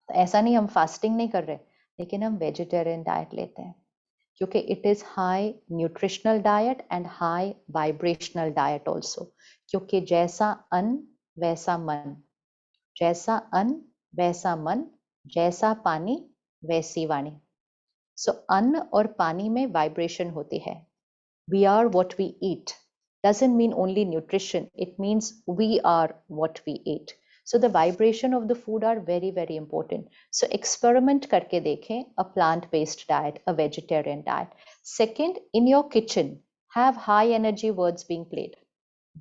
तो ऐसा नहीं हम फास्टिंग नहीं कर रहे, लेकिन हम वेजिटेरियन डाइट लेते हैं क्योंकि it is high nutritional diet and high vibrational diet also. क्योंकि जैसा अन्न वैसा मन, जैसा अन्न वैसा मन, जैसा पानी वैसी वाणी. सो अन्न और पानी में वाइब्रेशन होती है. We are what we eat doesn't mean only nutrition. It means we are what we eat. So the vibration of the food are very, very important. So experiment करके देखें a plant-based diet, a vegetarian diet. Second, in your kitchen, have high energy words being played.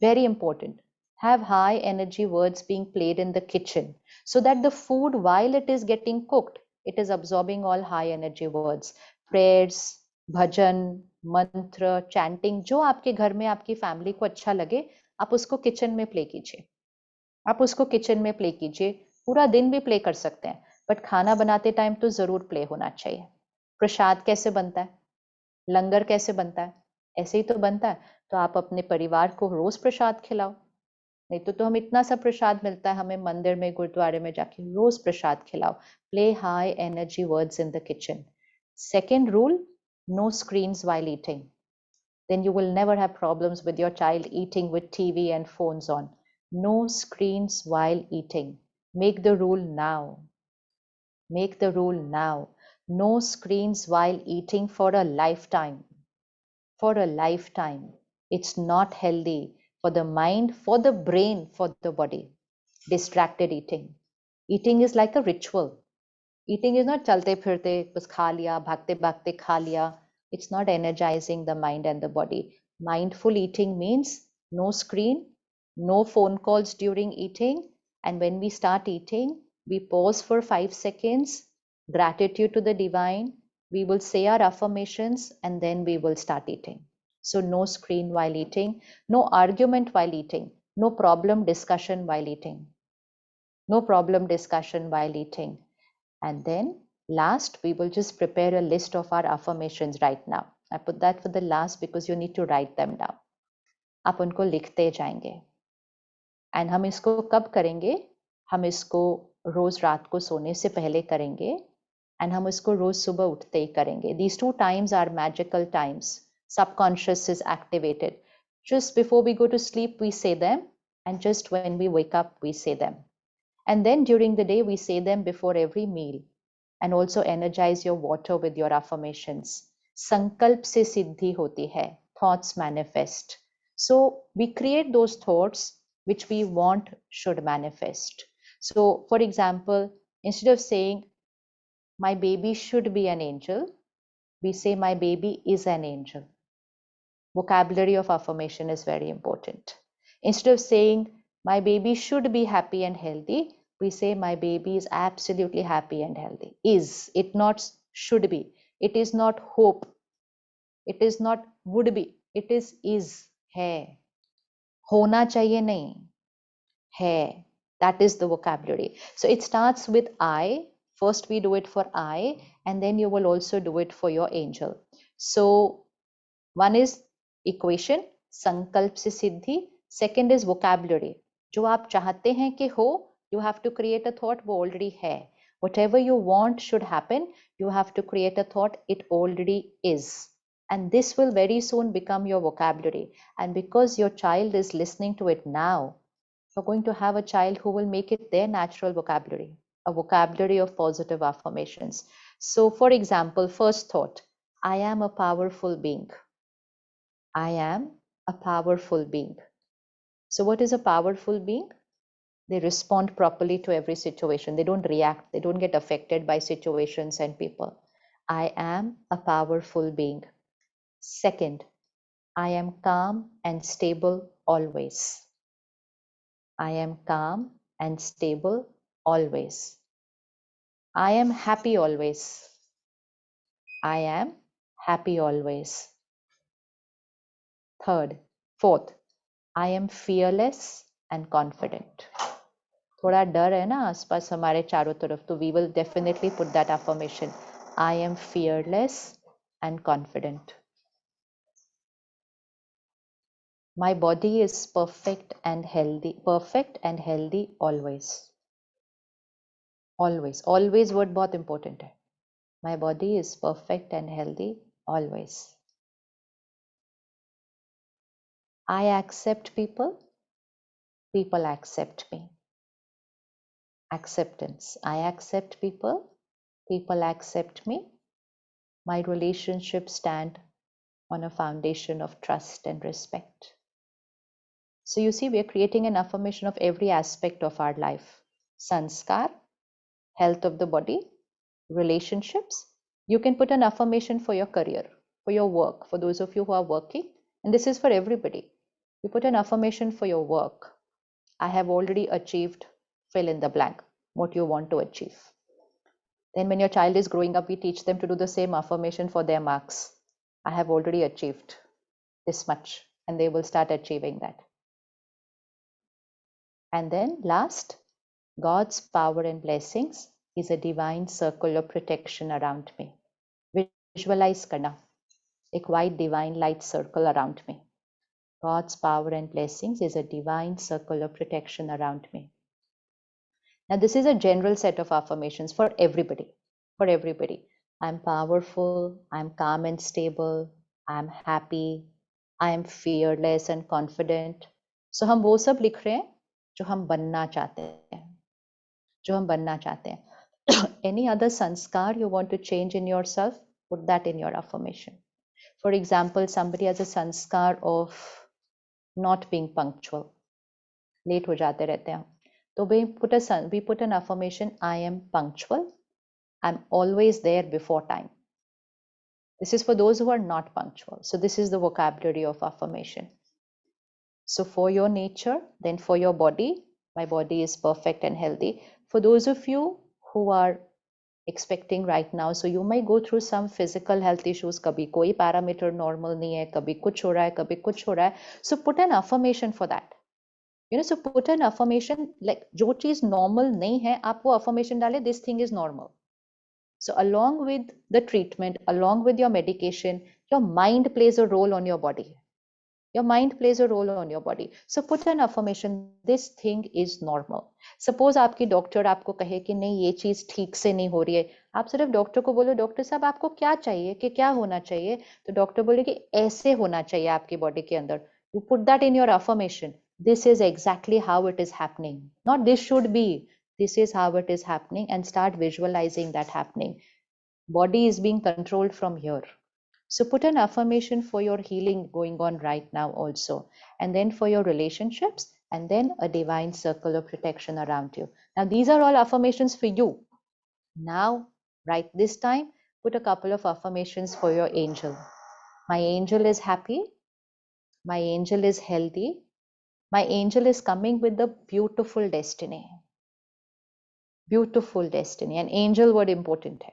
Very important. Have high energy words being played in the kitchen so that the food, while it is getting cooked, it is absorbing all high energy words. Prayers, bhajan, mantra, chanting, जो आपके घर में आपकी family को अच्छा लगे, आप उसको किचन में प्ले कीजिए. आप उसको किचन में प्ले कीजिए. पूरा दिन भी प्ले कर सकते हैं, बट खाना बनाते टाइम तो जरूर प्ले होना चाहिए. प्रसाद कैसे बनता है, लंगर कैसे बनता है, ऐसे ही तो बनता है. तो आप अपने परिवार को रोज प्रसाद खिलाओ. नहीं तो हम इतना सा प्रसाद मिलता है हमें मंदिर में गुरुद्वारे में जाके, रोज प्रसाद खिलाओ. Play high energy words in the kitchen. Second rule, no screens while eating. Then you will never have problems with your child eating with TV and phones on. No screens while eating. Make the rule now. Make the rule now. No screens while eating for a lifetime. For a lifetime. It's not healthy for the mind, for the brain, for the body. Distracted eating. Eating is like a ritual. Eating is not chalte phirte, bas kha liya, bhagte bhagte kha liya. It's not energizing the mind and the body. Mindful eating means no screen, no phone calls during eating. And when we start eating, we pause for 5 seconds, gratitude to the divine. We will say our affirmations and then we will start eating. So no screen while eating, no argument while eating, no problem discussion while eating. No problem discussion while eating. And then last, we will just prepare a list of our affirmations right now. I put that for the last because you need to write them down. आप उनको लिखते जाएंगे. And हम इसको कब करेंगे? हम इसको रोज रात को सोने से पहले करेंगे एंड हम इसको रोज सुबह उठते ही करेंगे. These 2 times are magical times. Subconscious is activated. Just before we go to sleep, we say them, and just when we wake up, we say them. And then during the day, we say them before every meal. And also energize your water with your affirmations. Sankalp se siddhi hoti hai. Thoughts manifest. So we create those thoughts which we want should manifest. So for example, instead of saying, my baby should be an angel, we say, my baby is an angel. Vocabulary of affirmation is very important. Instead of saying, my baby should be happy and healthy, we say, my baby is absolutely happy and healthy. Is, it not should be. It is not hope. It is not would be. It is, hai. Hona chahiye nahi, hai. That is the vocabulary. So it starts with I. First we do it for I, and then you will also do it for your angel. So one is equation, संकल्प से सिद्धि. Second is vocabulary. जो आप चाहते हैं कि हो, you have to create a thought, वो already है. Whatever you want should happen, you have to create a thought, it already is. And this will very soon become your vocabulary. And because your child is listening to it now, you're going to have a child who will make it their natural vocabulary, a vocabulary of positive affirmations. So for example, first thought, I am a powerful being. I am a powerful being. So what is a powerful being? They respond properly to every situation. They don't react. They don't get affected by situations and people. I am a powerful being. Second, I am calm and stable always. I am calm and stable always. I am happy always. I am happy always. Fourth, I am fearless and confident. थोड़ा डर है ना आसपास हमारे चारों तरफ, तो we will definitely put that affirmation. I am fearless and confident. My body is perfect and healthy always. Always word बहुत important है. My body is perfect and healthy always. I accept people. People accept me. Acceptance. I accept people. People accept me. My relationships stand on a foundation of trust and respect. So you see, we are creating an affirmation of every aspect of our life. Sanskar, health of the body, relationships. You can put an affirmation for your career, for your work, for those of you who are working. And this is for everybody. You put an affirmation for your work. I have already achieved, fill in the blank, what you want to achieve. Then when your child is growing up, we teach them to do the same affirmation for their marks. I have already achieved this much, and they will start achieving that. And then last, God's power and blessings is a divine circle of protection around me. Visualize karna, एक white divine light circle around me. God's power and blessings is a divine circle of protection around me. Now, this is a general set of affirmations for everybody. For everybody. I'm powerful, I'm calm and stable, I'm happy, I'm fearless and confident. So हम वो सब लिख रहे हैं जो हम बनना चाहते हैं, जो हम बनना चाहते हैं. Any other sanskar you want to change in yourself, put that in your affirmation. For example, somebody has a sanskar of not being punctual. Late हो जाते रहते हैं. So we put an affirmation, I am punctual. I'm always there before time. This is for those who are not punctual. So this is the vocabulary of affirmation. So for your nature, then for your body, my body is perfect and healthy. For those of you who are expecting right now, so you might go through some physical health issues. कभी कोई parameter normal नहीं है, कभी कुछ हो रहा है, कभी कुछ हो रहा है. So put an affirmation for that. So put an affirmation like जो चीज normal नहीं है, आप वो affirmation डालें, this thing is normal. So along with the treatment, along with your medication, your mind plays a role on your body. Your mind plays a role on your body. So put an affirmation, this thing is normal. Suppose आपकी doctor आपको कहे कि नहीं ये चीज ठीक से नहीं हो रही है, आप सिर्फ डॉक्टर को बोलो डॉक्टर साहब आपको क्या चाहिए, कि क्या होना चाहिए, तो डॉक्टर बोले कि ऐसे होना चाहिए आपकी बॉडी के अंदर. You put that in your affirmation. This is exactly how it is happening. Not this should be. This is how it is happening, and start visualizing that happening. Body is being controlled from here. So put an affirmation for your healing going on right now also, and then for your relationships, and then a divine circle of protection around you. Now these are all affirmations for you. Now, right this time, put a couple of affirmations for your angel. My angel is happy. My angel is healthy. My angel is coming with the beautiful destiny. Beautiful destiny. And angel word important है.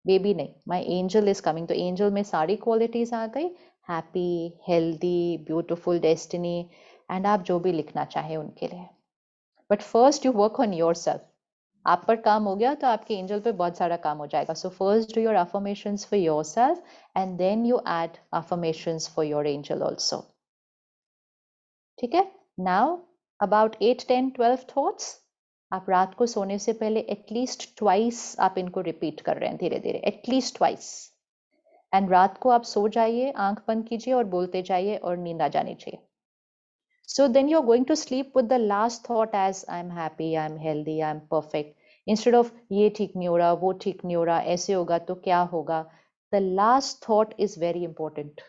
Baby नहीं. My angel is coming. तो angel में सारी qualities आ गई. Happy, healthy, beautiful destiny. And आप जो भी लिखना चाहे उनके लिए. But first you work on yourself. आप पर काम हो गया तो आपके angel पे बहुत सारा काम हो जाएगा. So first do your affirmations for yourself, and then you add affirmations for your angel also. ठीक है? Now about 8, 10, 12 thoughts. आप रात को सोने से पहले एटलीस्ट ट्वाइस आप इनको रिपीट कर रहे हैं धीरे धीरे, एटलीस्ट ट्वाइस. एंड रात को आप सो जाइए, आंख बंद कीजिए और बोलते जाइए और नींद आ जानी चाहिए. So then you're going to sleep with the last thought as I'm happy, I'm healthy, I'm perfect. Instead of ये ठीक नहीं हो रहा, वो ठीक नहीं हो रहा, ऐसे होगा तो क्या होगा. The last thought is very important.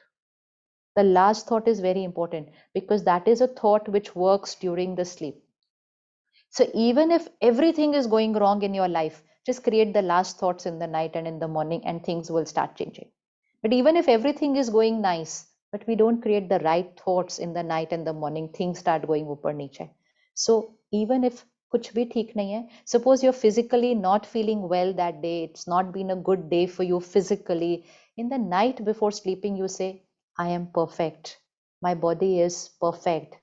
The last thought is very important because that is a thought which works during the sleep. So even if everything is going wrong in your life, just create the last thoughts in the night and in the morning and things will start changing. But even if everything is going nice, but we don't create the right thoughts in the night and the morning, things start going upar niche. So even if kuch bhi theek nahi hai, suppose you're physically not feeling well that day, it's not been a good day for you physically, in the night before sleeping you say, I am perfect, my body is perfect.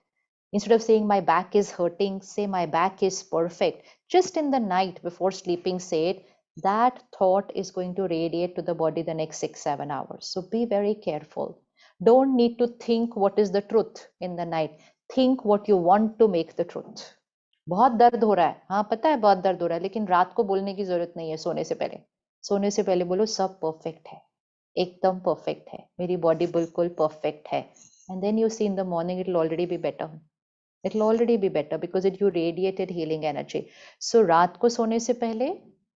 Instead of saying my back is hurting, say my back is perfect. Just in the night before sleeping, say it. That thought is going to radiate to the body the next 6-7 hours. So be very careful. Don't need to think what is the truth in the night. Think what you want to make the truth. बहुत दर्द हो रहा है, हाँ पता है बहुत दर्द हो रहा है, लेकिन रात को बोलने की जरूरत नहीं है. सोने से पहले, सोने से पहले बोलो सब परफेक्ट है, एकदम परफेक्ट है, मेरी बॉडी बिल्कुल परफेक्ट है. And then you see in the morning it will already be better. It will already be better because you radiated healing energy. So रात को सोने से पहले,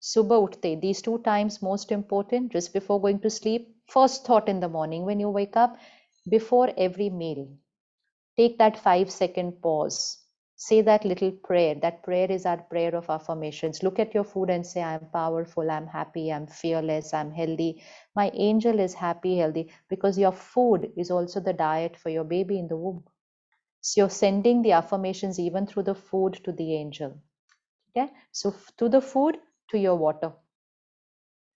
सुबह उठते, these 2 times most important, just before going to sleep, first thought in the morning when you wake up, before every meal, take that 5-second pause, say that little prayer. That prayer is our prayer of affirmations. Look at your food and say, I'm powerful, I'm happy, I'm fearless, I'm healthy, my angel is happy, healthy, because your food is also the diet for your baby in the womb. So you're sending the affirmations even through the food to the angel. Okay, so to the food, to your water,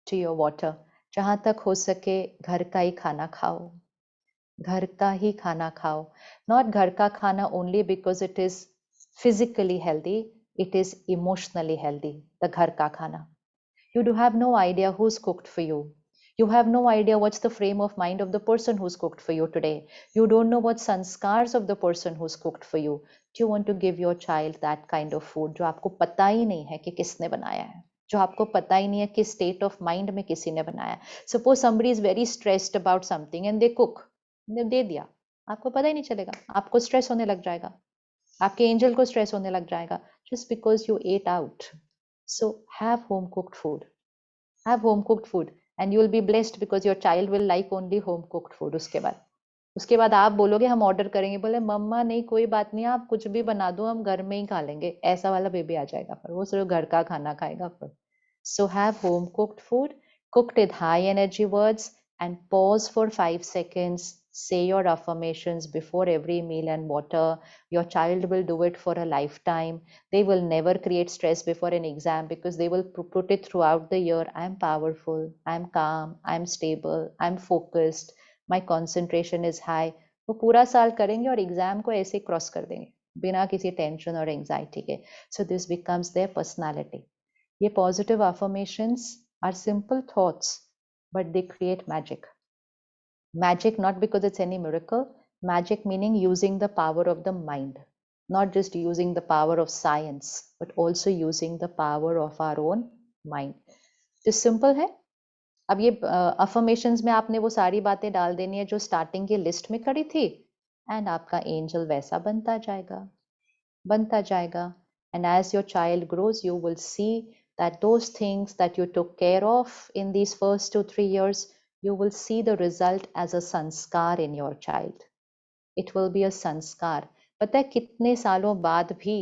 to your water. जहाँ तक हो सके घर का ही खाना खाओ, घर का ही खाना खाओ. Not घर का खाना only because it is physically healthy, it is emotionally healthy. The घर का खाना. You do have no idea who's cooked for you. You have no idea what's the frame of mind of the person who's cooked for you today. You don't know what sanskars of the person who's cooked for you. Do you want to give your child that kind of food जो आपको पता ही नहीं है कि किसने बनाया है, जो आपको पता ही नहीं है किस state of mind में किसी ने बनाया. Suppose somebody is very stressed about something and they cook, दे दिया, आपको पता ही नहीं चलेगा, आपको stress होने लग जाएगा, आपके angel को stress होने लग जाएगा, just because you ate out. So have home cooked food. Have home cooked food and you will be blessed because your child will like only home cooked food. उसके बाद आप बोलोगे हम ऑर्डर करेंगे, बोले मम्मा नहीं कोई बात नहीं आप कुछ भी बना दो हम घर में ही खा लेंगे, ऐसा वाला बेबी आ जाएगा, पर वो सिर्फ घर का खाना खाएगा. पर so have home cooked food, cooked with high energy words, and pause for 5 seconds. Say your affirmations before every meal and water. Your child will do it for a lifetime. They will never create stress before an exam because they will put it throughout the year. I'm powerful, I'm calm, I'm stable, I'm focused, my concentration is high. वो पूरा साल करेंगे और exam को ऐसे cross कर देंगे बिना किसी टेंशन और एंजाइटी के. So this becomes their personality. ये positive affirmations are simple thoughts, but they create magic. Magic not because it's any miracle, magic meaning using the power of the mind, not just using the power of science, but also using the power of our own mind. तो simple है. अब ये affirmations में आपने वो सारी बातें डाल देनी है जो स्टार्टिंग की लिस्ट में करी थी, एंड आपका एंजल वैसा बनता जाएगा. And as your child grows, you will see that those things that you took care of in these first 2-3 years, you will see the result as a sanskar in your child. It will be a sanskar. पता है कितने सालों बाद भी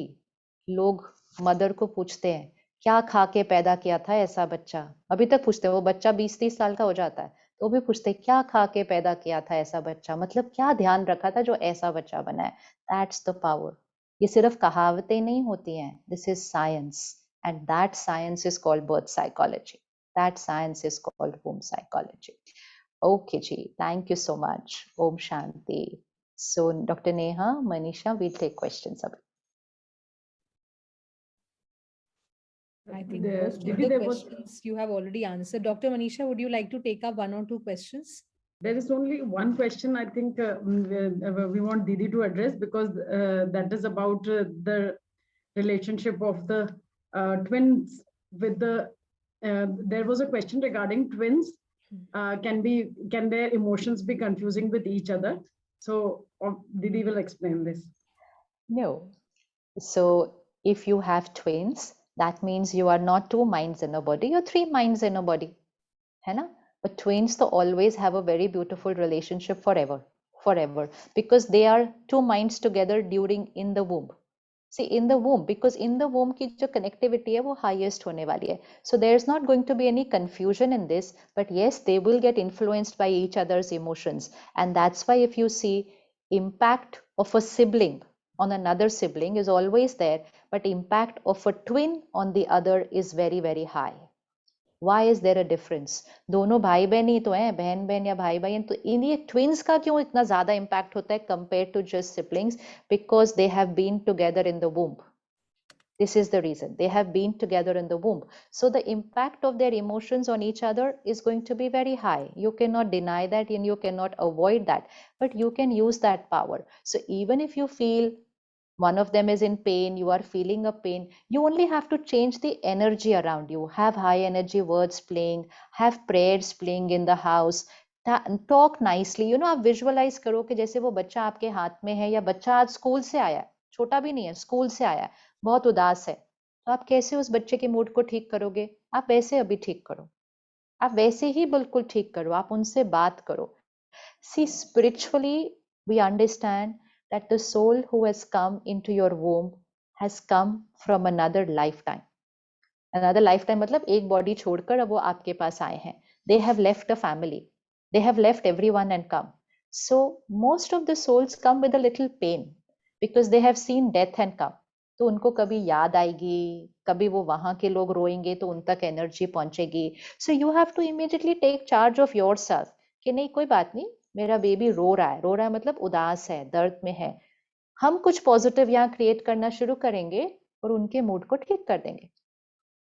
लोग mother को पूछते हैं क्या खा के पैदा किया था ऐसा बच्चा, अभी तक पूछते हैं. वो बच्चा 20-30 साल का हो जाता है तो भी पूछते हैं क्या खा के पैदा किया था ऐसा बच्चा, मतलब क्या ध्यान रखा था जो ऐसा बच्चा बना है. That's the power. ये सिर्फ कहावतें नहीं होती हैं, this is science, and that science is called birth psychology, that science is called home psychology. Okay ji, thank you so much. Om Shanti. So Dr. Neha, Manisha, we'll take questions. I think most of the questions you have already answered. Dr. Manisha, would you like to take up 1 or 2 questions? There is only one question I think we want Didi to address, because that is about the relationship of the twins with the, there was a question regarding twins. Can their emotions be confusing with each other? So Didi will explain this. No. So if you have twins, that means you are not 2 minds in a body, you're 3 minds in a body. है ना? But twins तो always have a very beautiful relationship forever, because they are 2 minds together in the womb. See, in the womb, because in the womb की जो connectivity है वो highest होने वाली है. So there's not going to be any confusion in this, but yes, they will get influenced by each other's emotions. And that's why if you see impact of a sibling on another sibling is always there, but impact of a twin on the other is very, very high. Why is there a difference? दोनों भाई बहन ही तो हैं, बहन बहन या भाई भाई, तो इन ये ट्विन्स का क्यों इतना ज्यादा इम्पैक्ट होता है compared to just siblings? Because they have been together in the womb. This is the reason. They have been together in the womb. So the impact of their emotions on each other is going to be very high. You cannot deny that and you cannot avoid that, but you can use that power. So even if you feel one of them is in pain, you are feeling a pain, you only have to change the energy around you. Have high energy words playing, have prayers playing in the house, talk nicely. आप visualize करो कि जैसे वो बच्चा आपके हाथ में है, या बच्चा आज स्कूल से आया है, छोटा भी नहीं है, स्कूल से आया है, बहुत उदास है, तो आप कैसे उस बच्चे के मूड को ठीक करोगे? आप वैसे अभी ठीक करो, आप वैसे ही बिल्कुल ठीक करो, आप उनसे बात करो. See, spiritually, we understand that the soul who has come into your womb has come from another lifetime. Another lifetime मतलब एक body छोड़कर अब वो आपके पास आए हैं. They have left a family. They have left everyone and come. So most of the souls come with a little pain, because they have seen death and come. तो उनको कभी याद आएगी, कभी वो वहां के लोग रोएंगे तो उन तक एनर्जी पहुंचेगी. So you have to immediately take charge of yourself कि नहीं, कोई बात नहीं, मेरा बेबी रो रहा है. रो रहा है मतलब उदास है, दर्द में है. हम कुछ पॉजिटिव यहाँ क्रिएट करना शुरू करेंगे और उनके मूड को ठीक कर देंगे.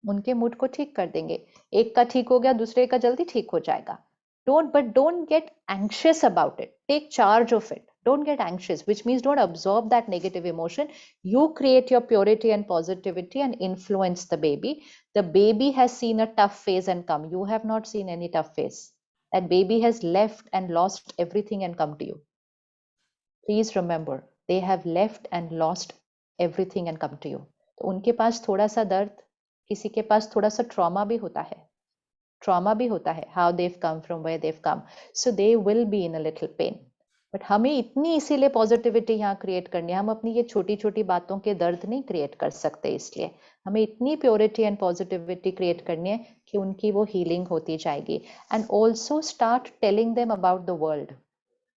उनके मूड को ठीक कर देंगे. एक का ठीक हो गया, दूसरे का जल्दी ठीक हो जाएगा. Don't get anxious about it. Take charge of it. Don't get anxious, which means don't absorb that negative emotion. You create your purity and positivity and influence the baby. The baby has seen a tough phase and come. You have not seen any tough phase. That baby has left and lost everything and come to you. Please remember, they have left and lost everything and come to you. तो उनके पास थोड़ा सा दर्द, किसी के पास थोड़ा सा trauma भी होता है. ट्रॉमा भी होता है, how they've come from where they've come, so they will be in a little pain. But हमें इतनी इसीलिए पॉजिटिविटी यहाँ क्रिएट करनी है. हम अपनी ये छोटी छोटी बातों के दर्द नहीं क्रिएट कर सकते, इसलिए हमें इतनी प्योरिटी एंड पॉजिटिविटी क्रिएट करनी है कि उनकी वो हीलिंग होती जाएगी. And also start telling them about the world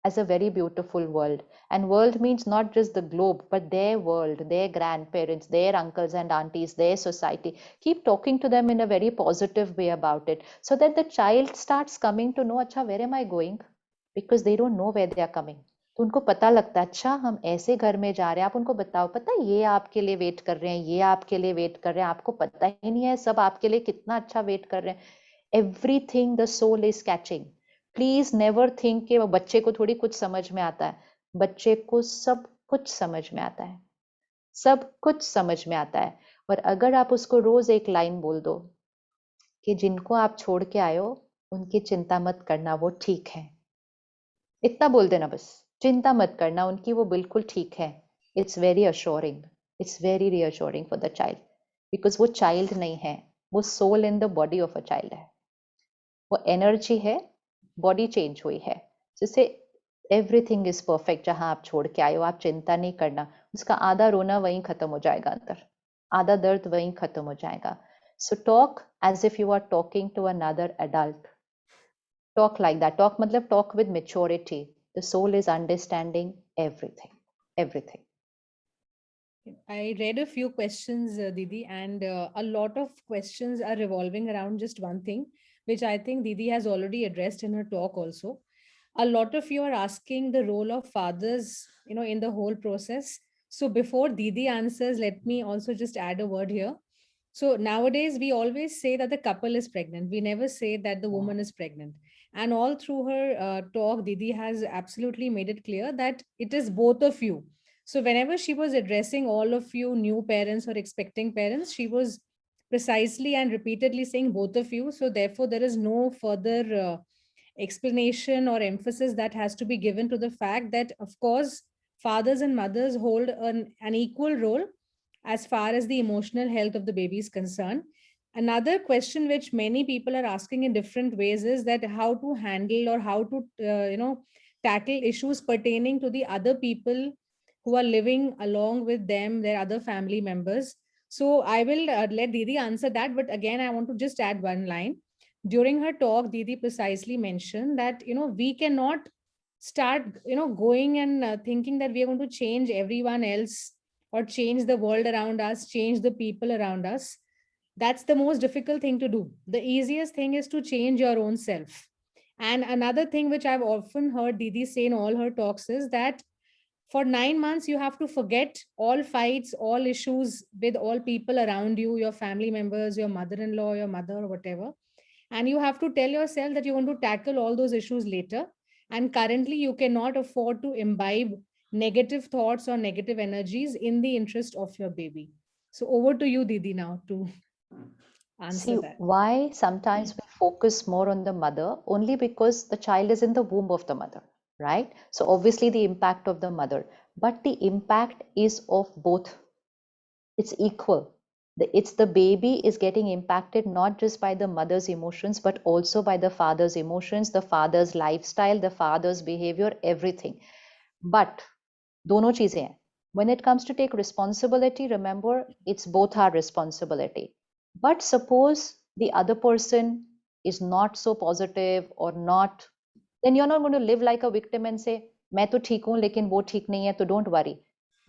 as a very beautiful world. And world means not just the globe, but their world, their grandparents, their uncles and aunties, their society. Keep talking to them in a very positive way about it, so that the child starts coming to know, अच्छा, where am I going? Because they don't know where they are coming. तो उनको पता लगता है, अच्छा हम ऐसे घर में जा रहे हैं. आप उनको बताओ, पता है ये आपके लिए वेट कर रहे हैं, ये आपके लिए वेट कर रहे हैं, आपको पता ही नहीं है सब आपके लिए कितना अच्छा वेट कर रहे हैं. Everything the soul is catching. Please never think कि बच्चे को थोड़ी कुछ समझ में आता है. बच्चे को सब कुछ समझ में आता है, सब कुछ समझ में आता है. और अगर आप उसको रोज एक लाइन बोल दो कि जिनको आप छोड़ के आए हो उनकी चिंता मत करना, वो ठीक है. इतना बोल देना बस, चिंता मत करना, उनकी वो बिल्कुल ठीक है. It's very assuring, it's very reassuring for the child. Because वो चाइल्ड नहीं है, वो soul in the body of a child है. वो एनर्जी है, बॉडी चेंज हुई है. जैसे एवरीथिंग इज परफेक्ट. जहां आप छोड़ के आए हो आप चिंता नहीं करना. उसका आधा रोना वहीं खत्म हो जाएगा अंदर, आधा दर्द वहीं खत्म हो जाएगा. So talk as if you are talking to another adult. Talk like that. Talk मतलब talk with maturity. The soul is understanding everything, everything. I read a few questions, Didi, and a lot of questions are revolving around just one thing, which I think Didi has already addressed in her talk also. A lot of you are asking the role of fathers, in the whole process. So before Didi answers, let me also just add a word here. So nowadays, we always say that the couple is pregnant. We never say that the woman is pregnant. And all through her talk, Didi has absolutely made it clear that it is both of you. So whenever she was addressing all of you new parents or expecting parents, she was precisely and repeatedly saying both of you. So therefore, there is no further explanation or emphasis that has to be given to the fact that, of course, fathers and mothers hold an equal role as far as the emotional health of the baby is concerned. Another question which many people are asking in different ways is that how to handle or how to tackle issues pertaining to the other people who are living along with them, their other family members. So I will let Didi answer that, but again I want to just add one line. During her talk, Didi precisely mentioned that we cannot start going and thinking that we are going to change everyone else or change the world around us, change the people around us. That's the most difficult thing to do. The easiest thing is to change your own self. And another thing which I've often heard Didi say in all her talks is that for 9 months, you have to forget all fights, all issues with all people around you, your family members, your mother in law, your mother, whatever. And you have to tell yourself that you want to tackle all those issues later. And currently, you cannot afford to imbibe negative thoughts or negative energies in the interest of your baby. So, over to you, Didi, now to answer See, that. why sometimes we focus more on the mother? Only because the child is in the womb of the mother, right? So obviously the impact of the mother, but the impact is of both. It's equal. It's the baby is getting impacted not just by the mother's emotions, but also by the father's emotions, the father's lifestyle, the father's behavior, everything. But दोनों चीजें हैं. When it comes to take responsibility, remember it's both our responsibility. But suppose the other person is not so positive or not, then you're not going to live like a victim and say, मैं तो ठीक हूँ लेकिन वो ठीक नहीं है, तो don't worry.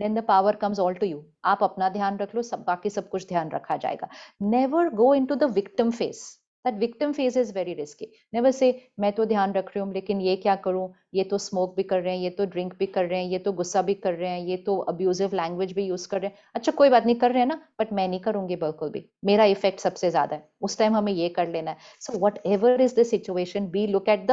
then the power comes all to you. आप अपना ध्यान रख लो, सब बाकी सब कुछ ध्यान रखा जाएगा. Never go into the victim phase. That victim phase is very risky. Never say मैं तो ध्यान रख रही हूँ लेकिन ये क्या करूँ, ये तो स्मोक भी कर रहे हैं, ये तो ड्रिंक भी कर रहे हैं, ये तो गुस्सा भी कर रहे हैं, ये तो अब्यूजिव लैंग्वेज भी यूज कर रहे हैं. अच्छा कोई बात नहीं, कर रहे हैं ना, बट मैं नहीं करूंगी बिल्कुल भी, मेरा इफेक्ट सबसे ज्यादा है, उस टाइम हमें ये कर लेना है. So what ever is the situation, B look at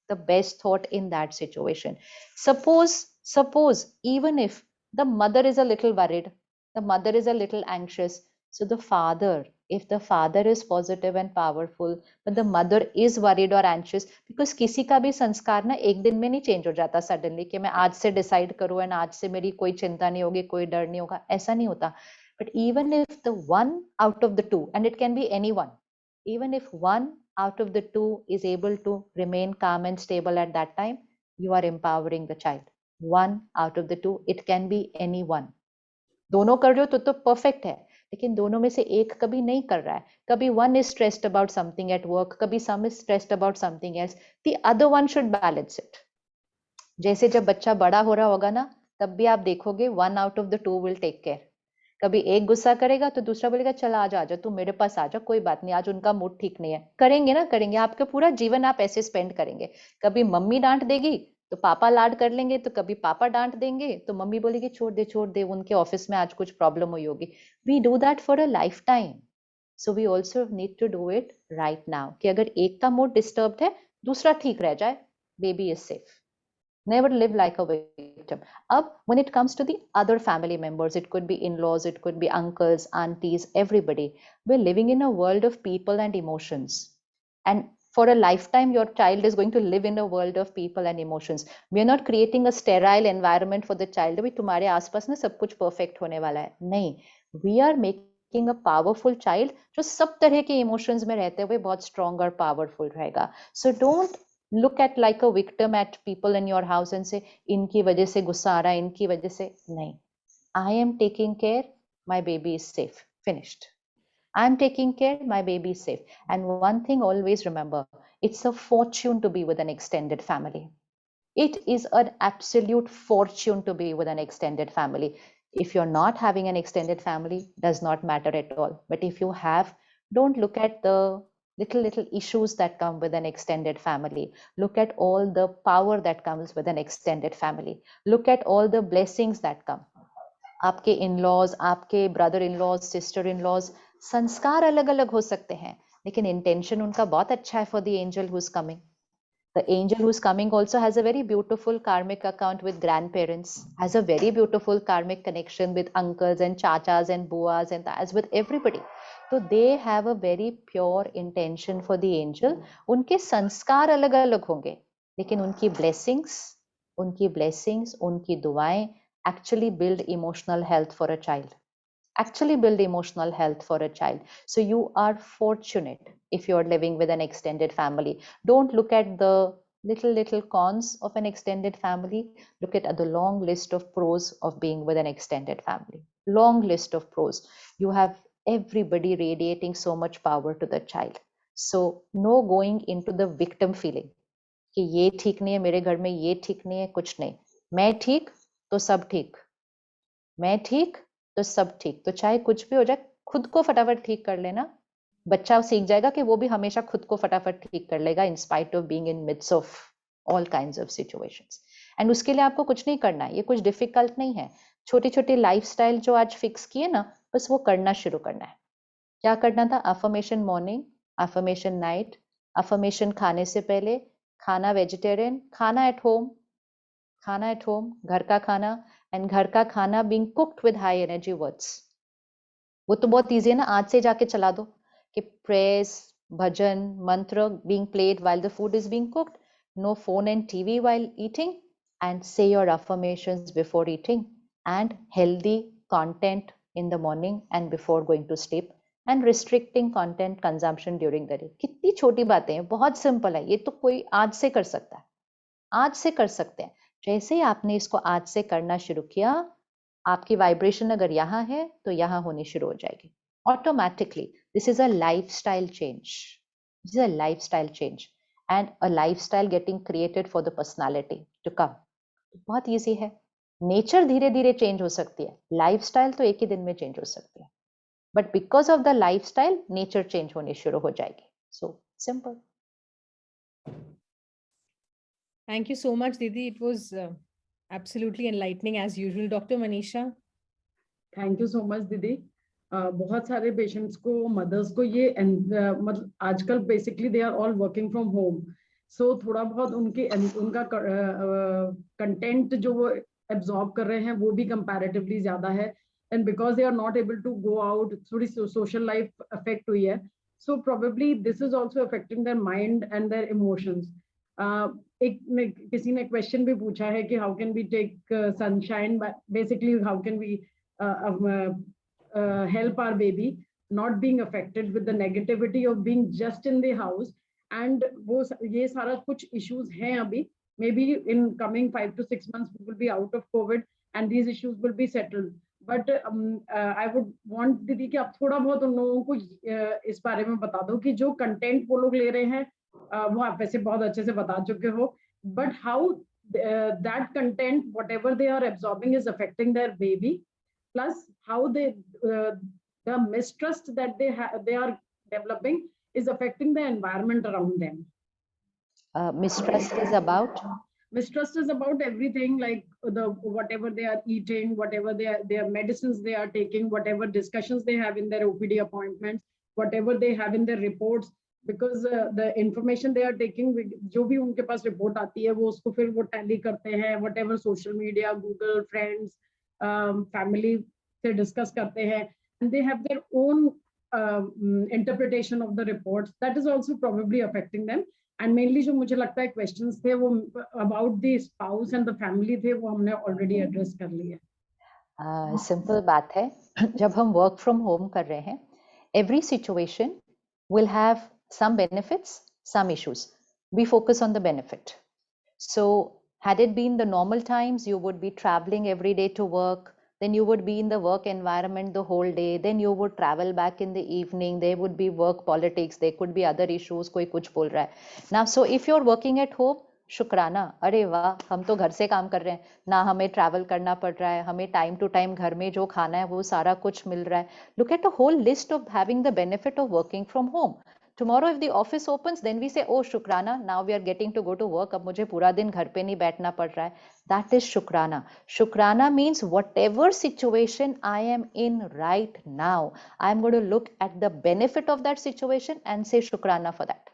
the best thought in that situation. Suppose even if the mother is a little worried, the mother is a little anxious, so the father, if the father is positive and powerful but the mother is worried or anxious, because किसी का भी संस्कार ना एक दिन में नहीं change हो जाता सडनली कि मैं आज से डिसाइड करूँ एंड आज से मेरी कोई चिंता नहीं होगी, कोई डर नहीं होगा, ऐसा नहीं होता. But even if the one out of the two, and it can be anyone, even if one out of the two is able to remain calm and stable at that time, you are empowering the child. One out of the two, it can be anyone. दोनों कर रहे हो तो perfect है, लेकिन दोनों में से एक कभी नहीं कर रहा है, कभी one is stressed about something at work, कभी some is stressed about something else, the other one should balance it. जैसे जब बच्चा बड़ा हो रहा होगा ना, तब भी आप देखोगे one out of the two will take care. कभी एक गुस्सा करेगा तो दूसरा बोलेगा चल आ जा तू मेरे पास आ जा, कोई बात नहीं, आज उनका मूड ठीक नहीं है. करेंगे ना, करेंगे, आपका पूरा जीवन आप ऐसे स्पेंड करेंगे. कभी मम्मी डांट देगी तो पापा लाड कर लेंगे, तो कभी पापा डांट देंगे तो मम्मी बोलेगी छोड़ दे, उनके ऑफिस में आज कुछ प्रॉब्लम हुई होगी. We do that for a lifetime. So we also need to do it right now, कि अगर एक का मूड डिस्टर्ब है दूसरा ठीक रह जाए, baby is safe. Never live like a victim. Up when it comes to the other family members, it could be in-laws, it could be uncles, aunties, everybody. We're living in a world of people and emotions. And for a lifetime, your child is going to live in a world of people and emotions. We are not creating a sterile environment for the child. अभी तुम्हारे आसपास ना सब कुछ perfect होने वाला है. नहीं. We are making a powerful child जो सब तरह के emotions में रहते हुए बहुत strong और powerful रहेगा. So don't look at like a victim at people in your house and say इनकी वजह से गुस्सा आ रहा है, इनकी वजह से नहीं. I am taking care, my baby is safe. Finished. I am taking care, my baby is safe. And one thing always remember, it's a fortune to be with an extended family. It is an absolute fortune to be with an extended family. If you're not having an extended family, does not matter at all. But if you have, don't look at the little issues that come with an extended family. Look at all the power that comes with an extended family. Look at all the blessings that come. आपके in-laws, आपके brother-in-laws, sister-in-laws, संस्कार अलग अलग हो सकते हैं, लेकिन intention उनका बहुत अच्छा है for the angel who's coming. The angel who's coming also has a very beautiful karmic account with grandparents, has a very beautiful karmic connection with uncles and chachas and buas and as with everybody. So they have a very pure intention for the angel. उनके संस्कार अलग अलग होंगे, लेकिन उनकी blessings, उनकी दुआएं actually build emotional health for a child. Actually build emotional health for a child. So you are fortunate if you're living with an extended family. Don't look at the little cons of an extended family. Look at the long list of pros of being with an extended family. Long list of pros. You have everybody radiating so much power to the child. So no going into the victim feeling कि ये ठीक नहीं है मेरे घर में, ये ठीक नहीं है, कुछ नहीं, मैं ठीक तो सब ठीक, मैं ठीक तो सब ठीक. तो चाहे कुछ भी हो जाए, खुद को फटाफट ठीक कर लेना. बच्चा सीख जाएगा कि वो भी हमेशा खुद को फटाफट ठीक कर लेगा in spite of being in midst of all kinds of situations. And उसके लिए आपको कुछ नहीं करना है, ये कुछ डिफिकल्ट नहीं है. छोटी छोटी लाइफस्टाइल जो आज फिक्स किए ना, बस वो करना शुरू करना है. क्या करना था? Affirmation morning, affirmation night, affirmation खाने से पहले, खाना वेजिटेरियन, खाना एट होम, घर का खाना, एंड घर का खाना being cooked with high energy words. वो तो बहुत इजी है ना, आज से जाके चला दो कि प्रेयर्स, भजन, मंत्र being played while the food is being cooked, no phone and TV while eating, and say your affirmations before eating, and healthy content in the morning and before going to sleep, and restricting content consumption during the day. कितनी छोटी बातें हैं, बहुत simple है, ये तो कोई आज से कर सकता है, आज से कर सकते हैं. जैसे ही आपने इसको आज से करना शुरू किया, आपकी वाइब्रेशन अगर यहाँ है तो यहाँ होनी शुरू हो जाएगी automatically. This is a lifestyle change, this is a lifestyle change, and a lifestyle getting created for the personality to come. बहुत इजी है. नेचर धीरे धीरे चेंज हो सकती है, लाइफस्टाइल तो एक ही दिन में चेंज हो सकती है, but because of the lifestyle nature change होनी शुरू हो जाएगी. So simple. Thank you so much, Didi. It was absolutely enlightening as usual. Dr. Manisha. Thank you so much दीदी. बहुत सारे पेशेंट्स को, मदर्स को ये मतलब आजकल basically they are all working from home, so थोड़ा बहुत उनका कंटेंट जो वो एब्जॉर्ब कर रहे हैं वो भी कंपैरेटिवली ज्यादा है, and because they are not able to go out, थोड़ी सोशल लाइफ अफेक्ट हुई है, so probably this is also affecting their mind and their emotions. किसी ने क्वेश्चन भी पूछा है कि how can we take sunshine, basically how can we help our baby not being affected with the negativity of being just in the house. And वो ये सारा कुछ issues हैं अभी, maybe in coming 5 to 6 months we will be out of COVID and these issues will be settled. But I would want दीदी कि आप थोड़ा बहुत उन लोगों को इस बारे में बता दो कि जो कंटेंट वो लोग ले रहे हैं, वो आप वैसे बहुत अच्छे से बता चुके हो, but how that content, whatever they are absorbing, is affecting their baby, plus how the mistrust that they are developing is affecting the environment around them. Mistrust is about? Mistrust is about everything, like whatever they are eating, whatever their medicines they are taking, whatever discussions they have in their OPD appointments, whatever they have in their reports, because the information they are taking, जो भी उनके पास report आती है वो उसको फिर वो tally करते हैं, whatever social media, Google, friends, family से डिस्कस करते हैं, and they have their own interpretation of the reports. That is also probably affecting them. And mainly जो मुझे लगता है questions थे वो about the spouse and the family थे, वो हमने already address कर लिए. सिंपल बात है, जब हम वर्क फ्रॉम होम कर रहे हैं, every situation will have some benefits, some issues. We focus on the benefit. So had it been the normal times, you would be traveling every day to work, then you would be in the work environment the whole day, then you would travel back in the evening, there would be work politics, there could be other issues, कोई कुछ बोल रहा है. Now, so if you're working at home, शुक्राना, अरे वाह, हम तो घर से काम कर रहे हैं ना, हमें ट्रैवल करना पड़ रहा है, हमें टाइम टू टाइम घर में जो खाना है वो सारा कुछ मिल रहा है. Look at a whole list of having the benefit of working from home. Tomorrow if the office opens, then we say, oh शुक्राना, now we are getting to go to work, अब मुझे पूरा दिन घर पे नहीं बैठना पड़ रहा है. That is शुक्राना. शुक्राना means whatever situation I am in right now, I am going to look at the benefit of that situation and say शुक्राना for that.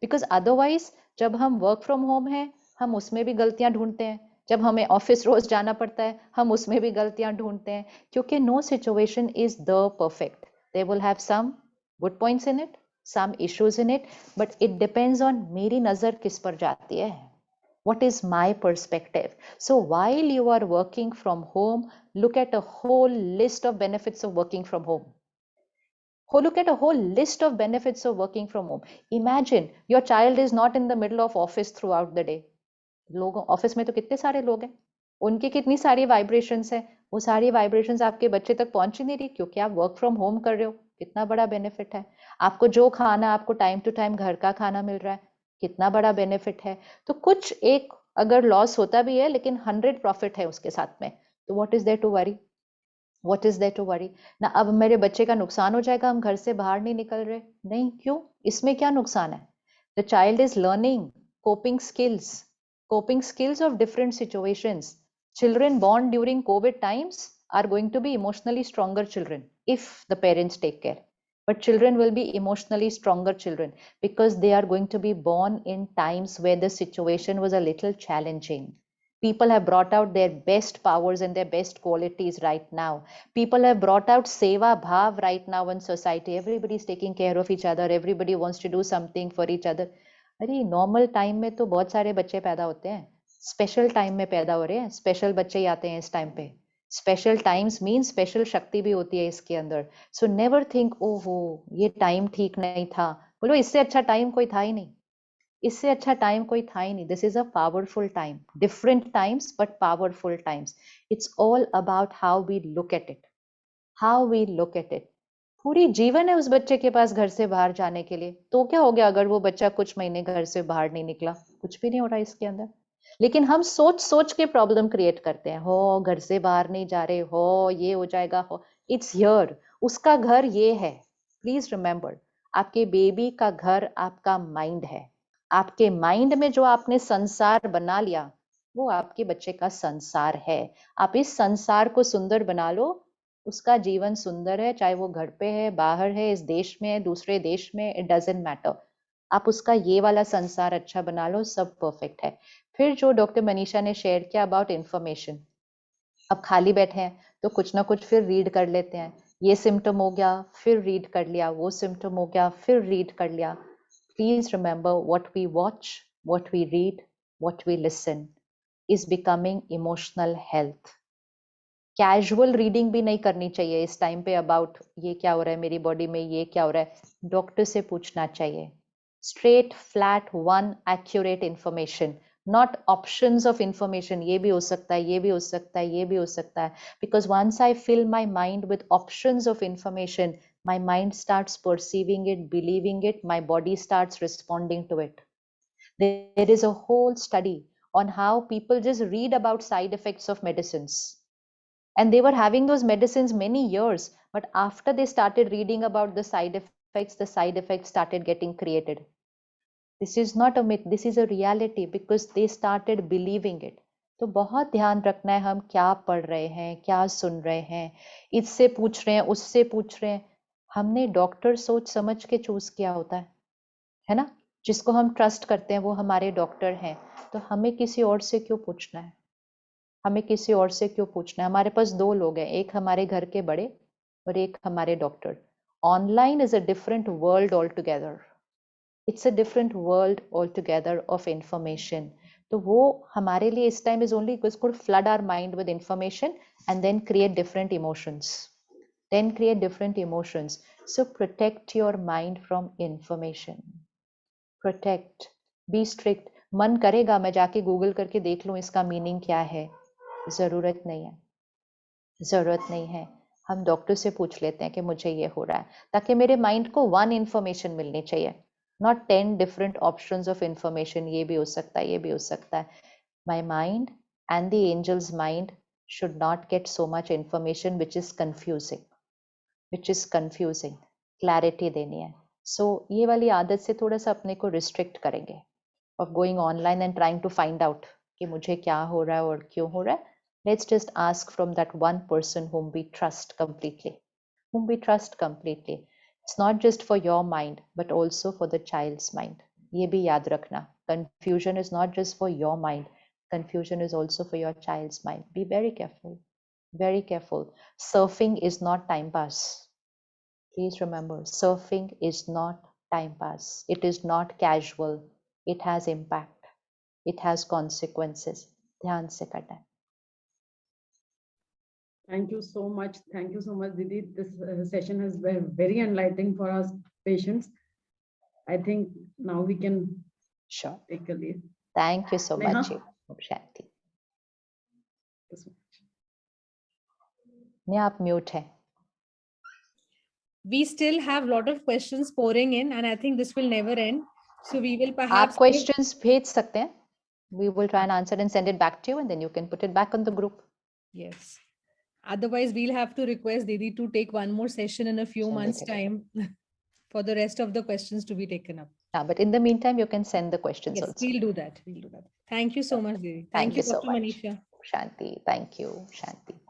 Because otherwise जब हम वर्क फ्रॉम होम है, हम उसमें भी गलतियां ढूंढते हैं, जब हमें ऑफिस रोज जाना पड़ता है हम उसमें भी गलतियां ढूंढते हैं, क्योंकि no situation is the perfect. They will have some good points in it, some issues in it, but it depends on मेरी नजर किस पर जाती है, what is my perspective. So while you are working from home, look at a whole list of benefits of working from home. Look at a whole list of benefits of working from home. Imagine your child is not in the middle of office throughout the day. लोग office में तो कितने सारे लोग हैं, उनकी कितनी सारी वाइब्रेशंस है, वो सारी वाइब्रेशंस आपके बच्चे तक पहुंच ही नहीं रही क्योंकि आप वर्क फ्रॉम होम कर रहे हो. कितना बड़ा बेनिफिट है. आपको जो खाना, आपको टाइम टू टाइम घर का खाना मिल रहा है, कितना बड़ा बेनिफिट है. तो कुछ एक अगर लॉस होता भी है लेकिन 100 प्रॉफिट है उसके साथ में, तो what is there to worry, what is there to worry ना. अब मेरे बच्चे का नुकसान हो जाएगा, हम घर से बाहर नहीं निकल रहे, नहीं, क्यों, इसमें क्या नुकसान है. The child is learning coping skills of different situations. Children born during COVID times are going to be emotionally stronger children if the parents take care. But children will be emotionally stronger children because they are going to be born in times where the situation was a little challenging. People have brought out their best powers and their best qualities right now. People have brought out seva bhav right now in society. Everybody is taking care of each other. Everybody wants to do something for each other. अरे normal time में तो बहुत सारे बच्चे पैदा होते हैं, special time में पैदा हो रहे हैं, स्पेशल बच्चे ही आते हैं इस टाइम पे. स्पेशल टाइम्स मीन स्पेशल शक्ति भी होती है इसके अंदर. सो नेवर थिंक ओहो ये टाइम ठीक नहीं था, बोलो इससे अच्छा टाइम कोई था ही नहीं, इससे अच्छा टाइम कोई था ही नहीं. This is a powerful time, different times but powerful times. It's all about how we look at it, how we look at it. पूरी जीवन है उस बच्चे के पास घर से बाहर जाने के लिए, तो क्या हो गया अगर वो बच्चा कुछ महीने घर से बाहर नहीं निकला, कुछ भी नहीं हो रहा इसके अंदर. लेकिन हम सोच सोच के प्रॉब्लम क्रिएट करते हैं, हो घर से बाहर नहीं जा रहे हो, ये हो जाएगा, हो इट्स हियर, उसका घर ये है। प्लीज रिमेंबर, आपके बेबी का घर आपका माइंड है। आपके माइंड में जो आपने संसार बना लिया वो आपके बच्चे का संसार है। आप इस संसार को सुंदर बना लो, उसका जीवन सुंदर है, चाहे वो घर पे है, बाहर है, इस देश में है, दूसरे देश में, इट डजेंट मैटर। आप उसका ये वाला संसार अच्छा बना लो, सब परफेक्ट है। फिर जो डॉक्टर मनीषा ने शेयर किया अबाउट इंफॉर्मेशन, अब खाली बैठे हैं तो कुछ ना कुछ फिर रीड कर लेते हैं, ये सिम्टम हो गया फिर रीड कर लिया, वो सिम्टम हो गया फिर रीड कर लिया। Please remember, what we watch, what we read, what we listen is becoming emotional health. Casual reading भी नहीं करनी चाहिए इस टाइम पे अबाउट ये क्या हो रहा है मेरी बॉडी में, ये क्या हो रहा है, डॉक्टर से पूछना चाहिए। Straight flat one accurate information, not options of information, ये भी हो सकता है, ये भी हो सकता है, ये भी हो सकता है। Because once I fill my mind with options of information, my mind starts perceiving it, believing it, my body starts responding to it. There is a whole study on how people just read about side effects of medicines, and they were having those medicines many years, but after they started reading about the side effects, the side effects started getting created. This is not a myth, this is a reality, because they started believing it. तो बहुत ध्यान रखना है हम क्या पढ़ रहे हैं, क्या सुन रहे हैं, इससे पूछ रहे हैं, उससे पूछ रहे हैं। हमने डॉक्टर सोच समझ के चूज किया होता है ना? जिसको हम ट्रस्ट करते हैं वो हमारे डॉक्टर हैं, तो हमें किसी और से क्यों पूछना है? हमें किसी और से क्यों पूछना है? हमारे पास दो लोग हैं, एक हमारे घर के बड़े और एक हमारे doctor. Online is a different world all together, it's a different world all together of information. तो वो हमारे लिए इस time is only could flood our mind with information and then create different emotions, so protect your mind from information, protect, be strict। मन करेगा मैं जाके Google करके देख लूं इसका मीनिंग क्या है, जरूरत नहीं है, जरूरत नहीं है। हम डॉक्टर से पूछ लेते हैं कि मुझे ये हो रहा है, ताकि मेरे माइंड को वन इंफॉर्मेशन मिलनी चाहिए, not 10 different options of information. ये भी हो सकता है, ये भी हो सकता है। My mind and the angel's mind should not get so much information which is confusing, clarity देनी है। सो ये वाली आदत से थोड़ा सा अपने को रिस्ट्रिक्ट करेंगे of going online and trying to find out कि मुझे क्या हो रहा है और क्यों हो रहा है। Let's just ask from that one person whom we trust completely. Whom we trust completely. It's not just for your mind, but also for the child's mind. ये भी याद रखना. Confusion is not just for your mind. Confusion is also for your child's mind. Be very careful. Very careful. Surfing is not time pass. Please remember, surfing is not time pass. It is not casual. It has impact. It has consequences. ध्यान से करना है. Thank you so much. Thank you so much, Didi. This session has been very enlightening for us patients. I think now we can Sure. take a leave. Thank you so Neha? much. Om Shanti. Neha आप mute है. We still have a lot of questions pouring in, and I think this will never end. So we will आप perhaps questions भेज सकते हैं. We will try and answer and send it back to you, and then you can put it back on the group. Yes. Otherwise, we'll have to request Didi to take one more session in a few months' time for the rest of the questions to be taken up. Yeah, but in the meantime, you can send the questions Yes, also. we'll do that. We'll do that. Thank you so much, Didi. Thank you so Dr. much. Manisha. Shanti. Thank you, Shanti.